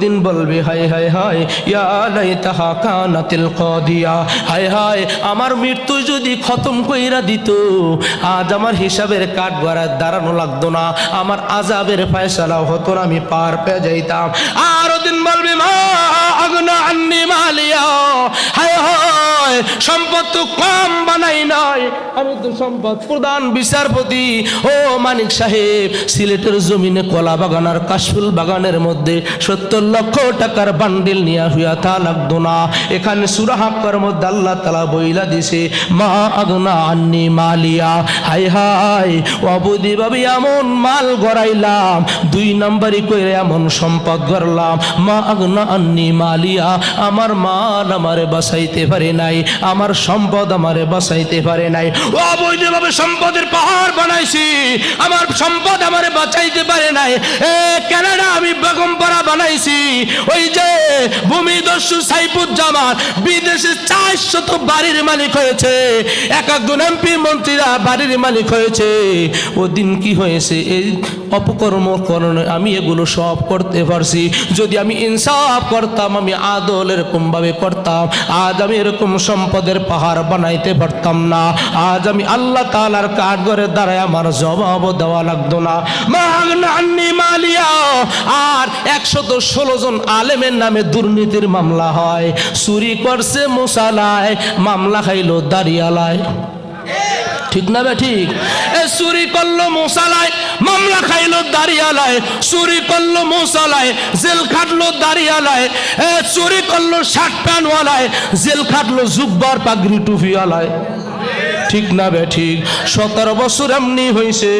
দিন বলবে হায় হায় হায়, ইয়া লাইতাহা কানাতিল কাদিয়া, হায় হায় আমার মৃত্যু যদি খতম কইরা দিত, আজ আমার হিসাবের কাঠ গড়ায় দাঁড়ানো লাগতো না, আমার আযাবের ফয়সালাও হতো না, আমি পার পেয়ে যাইতাম। আর ওদিন বলবে মা আগনা আন্নি মালিয়া, হায় হায় সম্পদ তো কম বানাই নাই, আমি তো সম্পদ প্রধান বিচারপতি ও মানিক সাহেব সিলেটের জমিনে কলা বাগান আর কাশফুল বাগানের মধ্যে 70 লক্ষ টাকার বান্ডিল নিয়ে হইয়া তা লাগতো না। এখানে সূরা হাক্কার মধ্যে আল্লাহ তাআলা বইলা দিছে মা আগনা আন্নি মালিয়া, হায় হায় অবুদি ভাবে এমন মাল গড়াইলাম, 2 নম্বরই কইরা এমন সম্পদ গড়লাম, মা আগনা আন্নি মালিয়া, আমার মাল আমারে বাঁচাইতে পারে নাই, আমার সম্পদ আমারে বাঁচাইতে পারে নাই। অবৈধ ভাবে সম্পদের পাহাড় বানাইছি, আমার সম্পদ আমারে বাঁচাইতে পারে নাই। কানাডা আমি বেগমপাড়া বানাইছি, ওই যে ভূমিদস্যু সাইফুজ্জামান বিদেশে 400 বাড়ির মালিক হয়েছে, একজন এমপি মন্ত্রীরা বাড়ির মালিক হয়েছে। ওদিন কি হয়েছে? এই অপকর্ম কারণে আমি এগুলো সব করতে পারছি। যদি আমি ইনসাফ করতাম, আমি আদল এরকম ভাবে করতাম, আজ আমি এরকম সম্পদের পাহাড় বানাইতে পারতাম না। আজ আমি আল্লাহ তাআলার কাঠগড়ে দাঁড়ায় আমার জবাব দেওয়া লাগতো না। মাগনান্নি মালিয়া। আর 116 জন আলেমের নামে দুর্নীতির মামলা হয়, চুরি করছে মশালায়, মামলা খাইলো দাঁড়িয়ালায়। ঠিক না বে ঠিক? চুরি করলো মশালায়, মামলা খাইলো দাঁড়িয়ালায়, চুরি করলো মশালায়, জেল খাটলো দাঁড়িয়ালায়, চুরি করলো শার্ট প্যান্টওয়ালায়, জেল খাটলো জুব্বার পাগড়ি টুপিওয়ালায়। ঠিক না বে ঠিক? 17 বছর এমনি হইছে,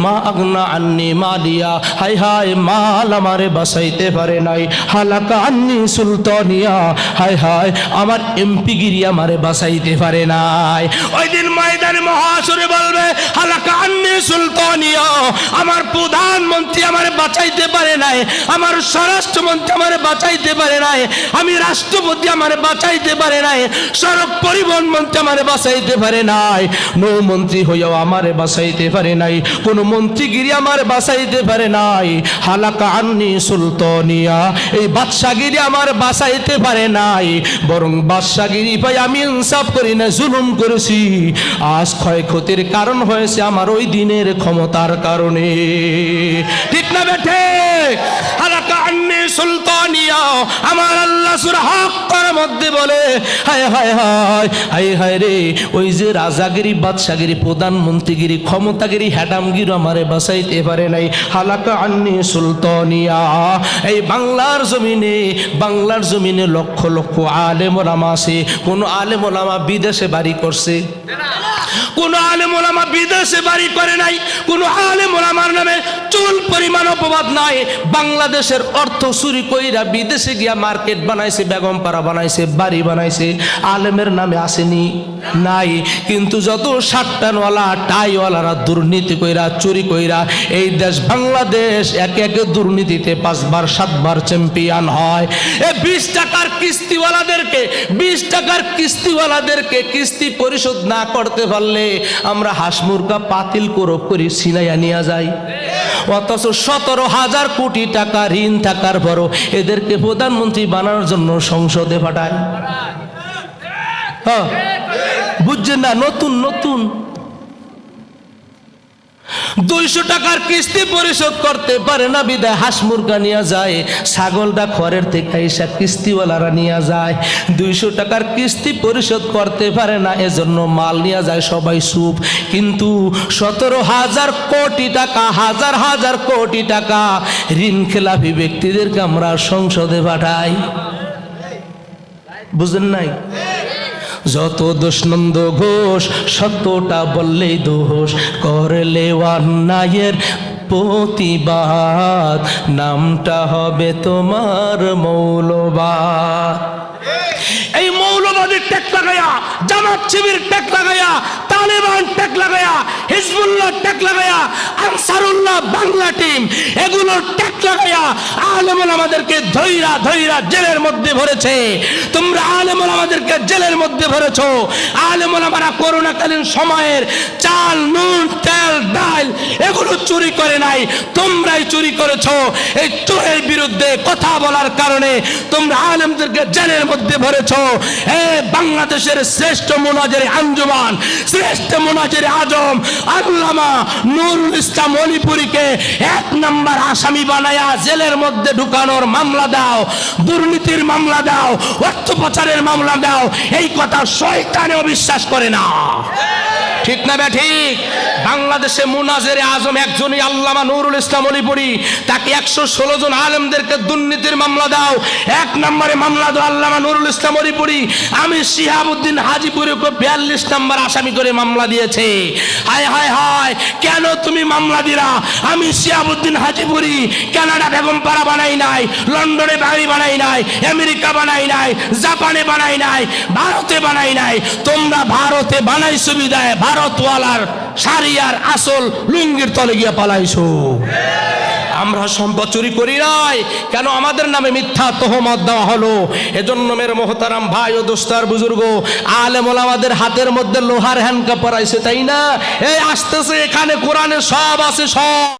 মা আগনা আন্নি মালিয়া, হাই হাই মাল আমারে বাঁচাইতে পারে নাই। হালাকা আন্নি সুলতানিয়া, হাই হাই আমার এমপি গিরি আমারে বাঁচাইতে পারে নাই। ওই দিন ময়দানে মহাসুরে বলবে, হালাকা আন্নি সুলতানিয়া, আমার প্রধানমন্ত্রী আমারে বাঁচাইতে পারে নাই, আমার স্বরাষ্ট্রমন্ত্রী আমারে বাঁচাইতে পারে নাই, আমি রাষ্ট্রপতি আমারে বাঁচাইতে পারে নাই, সড়ক পরিবহন মন্ত্রী আমারে বাঁচাইতে পারে নাই, নৌমন্ত্রী হইয়াও আমারে বাঁচাইতে পারে নাই, কোন মন্ত্রীগিরি আমারে বাঁচাইতে পারে নাই। হালাকা আন্নি সুলতানিয়া, এই বাদশাগিরি আমার বাঁচাইতে পারে নাই, বরং বাদশাগিরি পাই আমি ইনসাফ করি না, জুলুম করেছি। আজ ক্ষয়ক্ষতির কারণ হয়েছে আমার ওই দিনের ক্ষমতার কারণে। ঠিক না বেঠে? হালাকা আন্নি সুলতানিয়া, আমার আল্লাহ সূরা হক্কার মধ্যে বলে, হায় হায় হায় হায় হায় রে, ওই যে রাজাগিরি, বাদশাগিরি, প্রধানমন্ত্রীগিরি, ক্ষমতাগিরি, হ্যাডামগিরি আমারে বাঁচাইতে পারে নাই। হালাকা আন্নি সুলতানিয়া। এই বাংলার জমিনে লক্ষ লক্ষ আলেম ওলামা আছে। কোন আলেম ওলামা বিদেশে বাড়ি করছে? কোন আলেম ওলামা বিদেশে বাড়ি করে নাই। কোন আলেম ওলামার নামে চুল পরিমাণ অপবাদ নাই। বাংলাদেশের অর্থ চুরি কইরা বিদেশে গিয়া মার্কেট বানাইছে, বেগমপাড়া বানাইছে, বাড়ি বানাইছে, আলেমের নামে আসেনি? নাই। কিন্তু যত শার্টানওয়ালা টাইওয়ালারা দুর্নীতি কইরা, চুরি কইরা এই দেশ বাংলাদেশ একে একে দুর্নীতিতে 5 বার 7 বার চ্যাম্পিয়ন হয়। এই 20 টাকার কিস্তিওয়ালাদেরকে কিস্তি পরিশোধ না করতে পারলে আমরা হাঁস মুরগা পাতিল করে ছিনাইয়া নিয়ে যাই। অথচ 17,000 কোটি টাকা ঋণ থাকার পরও এদেরকে প্রধানমন্ত্রী বানানোর জন্য সংসদে পাঠায়। হ্যাঁ, বুঝছেন না? নতুন 200 টাকার কিস্তি পরিশোধ করতে পারে না বিদায় হাঁস মুরগা নিয়ে যায়, ছাগলটা ঘরের থেকে এসে কিস্তিওয়ালারা নিয়ে যায়। 200 টাকার কিস্তি পরিশোধ করতে পারে না, এজন্য মাল নিয়ে যায় সবাই চুপ। কিন্তু 17,000 কোটি টাকা, হাজার হাজার কোটি টাকা ঋণ খেলাপি ব্যক্তিদেরকে আমরা সংসদে পাঠাই। বুঝেন নাই? যত দোষ নন্দ ঘোষ, সত্যটা বললেই দোষ, করলে অন্যায়ের প্রতিবাদ, নামটা হবে তোমার মৌলবাদ। এই মৌলবাদের ট্যাগ লাগায়া, জামাত শিবির ট্যাগ লাগায়া, তালেবান ট্যাগ লাগায়া, হিজবুল্লাহ ট্যাগ লাগায়া, আনসারুল্লাহ বাংলা টিম, এগুলোর ট্যাগ লাগায়া আলেম ওলামাদেরকে ধইরা জেলের মধ্যে ভরেছে। তোমরা আলেম ওলামাদেরকে জেলের মধ্যে ভরেছো। আলেম ওলামারা করোনাকালীন সময়ের চাল, নুন, তেল, ডাল এগুলো চুরি করে নাই, তোমরাই চুরি করেছো। এই চোরের বিরুদ্ধে কথা বলার কারণে তোমরা আলেমদেরকে জেলের মধ্যে ভরেছো। বাংলাদেশের শ্রেষ্ঠ মুনাজির আঞ্জুমান, শ্রেষ্ঠ মুনাজির আজম আল্লামা নুরুল ইসলাম মণিপুরীকে 1 নম্বর আসামি বানায়া জেলের মধ্যে ঢুকানোর মামলা দাও, দুর্নীতির মামলা দাও, অর্থ পাচারের মামলা দাও। এই কথা শয়তানেও বিশ্বাস করে না। ঠিক না বে ঠিক? বাংলাদেশে মুনাজির আজম একজনই, আল্লামা নুরুল ইসলাম মণিপুরী। তাকে 116 জন আলেমদেরকে দুর্নীতির মামলা দাও। 1 নম্বরে মামলা দাও আল্লামা নুরুল ইসলাম মণিপুরী। আমি শিহাবুদ্দিন হাজিপুরীকে 42 নম্বর আসামি করে মামলা দিয়েছে। হায় হায় হায়, কেন তুমি মামলা দিলা? আমি শিহাবুদ্দিন হাজিপুরী কানাডা বেগমপাড়া বানাই নাই, লন্ডনে বাড়ি বানাই নাই, আমেরিকা বানাই নাই, জাপানে বানাই নাই, ভারতে বানাই নাই। তোমরা ভারতে বানাইছো বিদায় ভারতওয়ালার শাড়িয়ার আসল লুঙ্গির তলে গিয়া পালাইছো। আমরা সম্পদ চুরি করি নাই, কেন আমাদের নামে মিথ্যা তহমত দেওয়া হলো? এজন্য মেরে মোহতারাম ভাই ও দোস্তার বুজুর্গ, আলেম ওলামাদের হাতের মধ্যে লোহার হ্যান্ডকাপ পরাইছে, তাই না? এই আসতেছে, এখানে কোরআনে সব আছে, সব।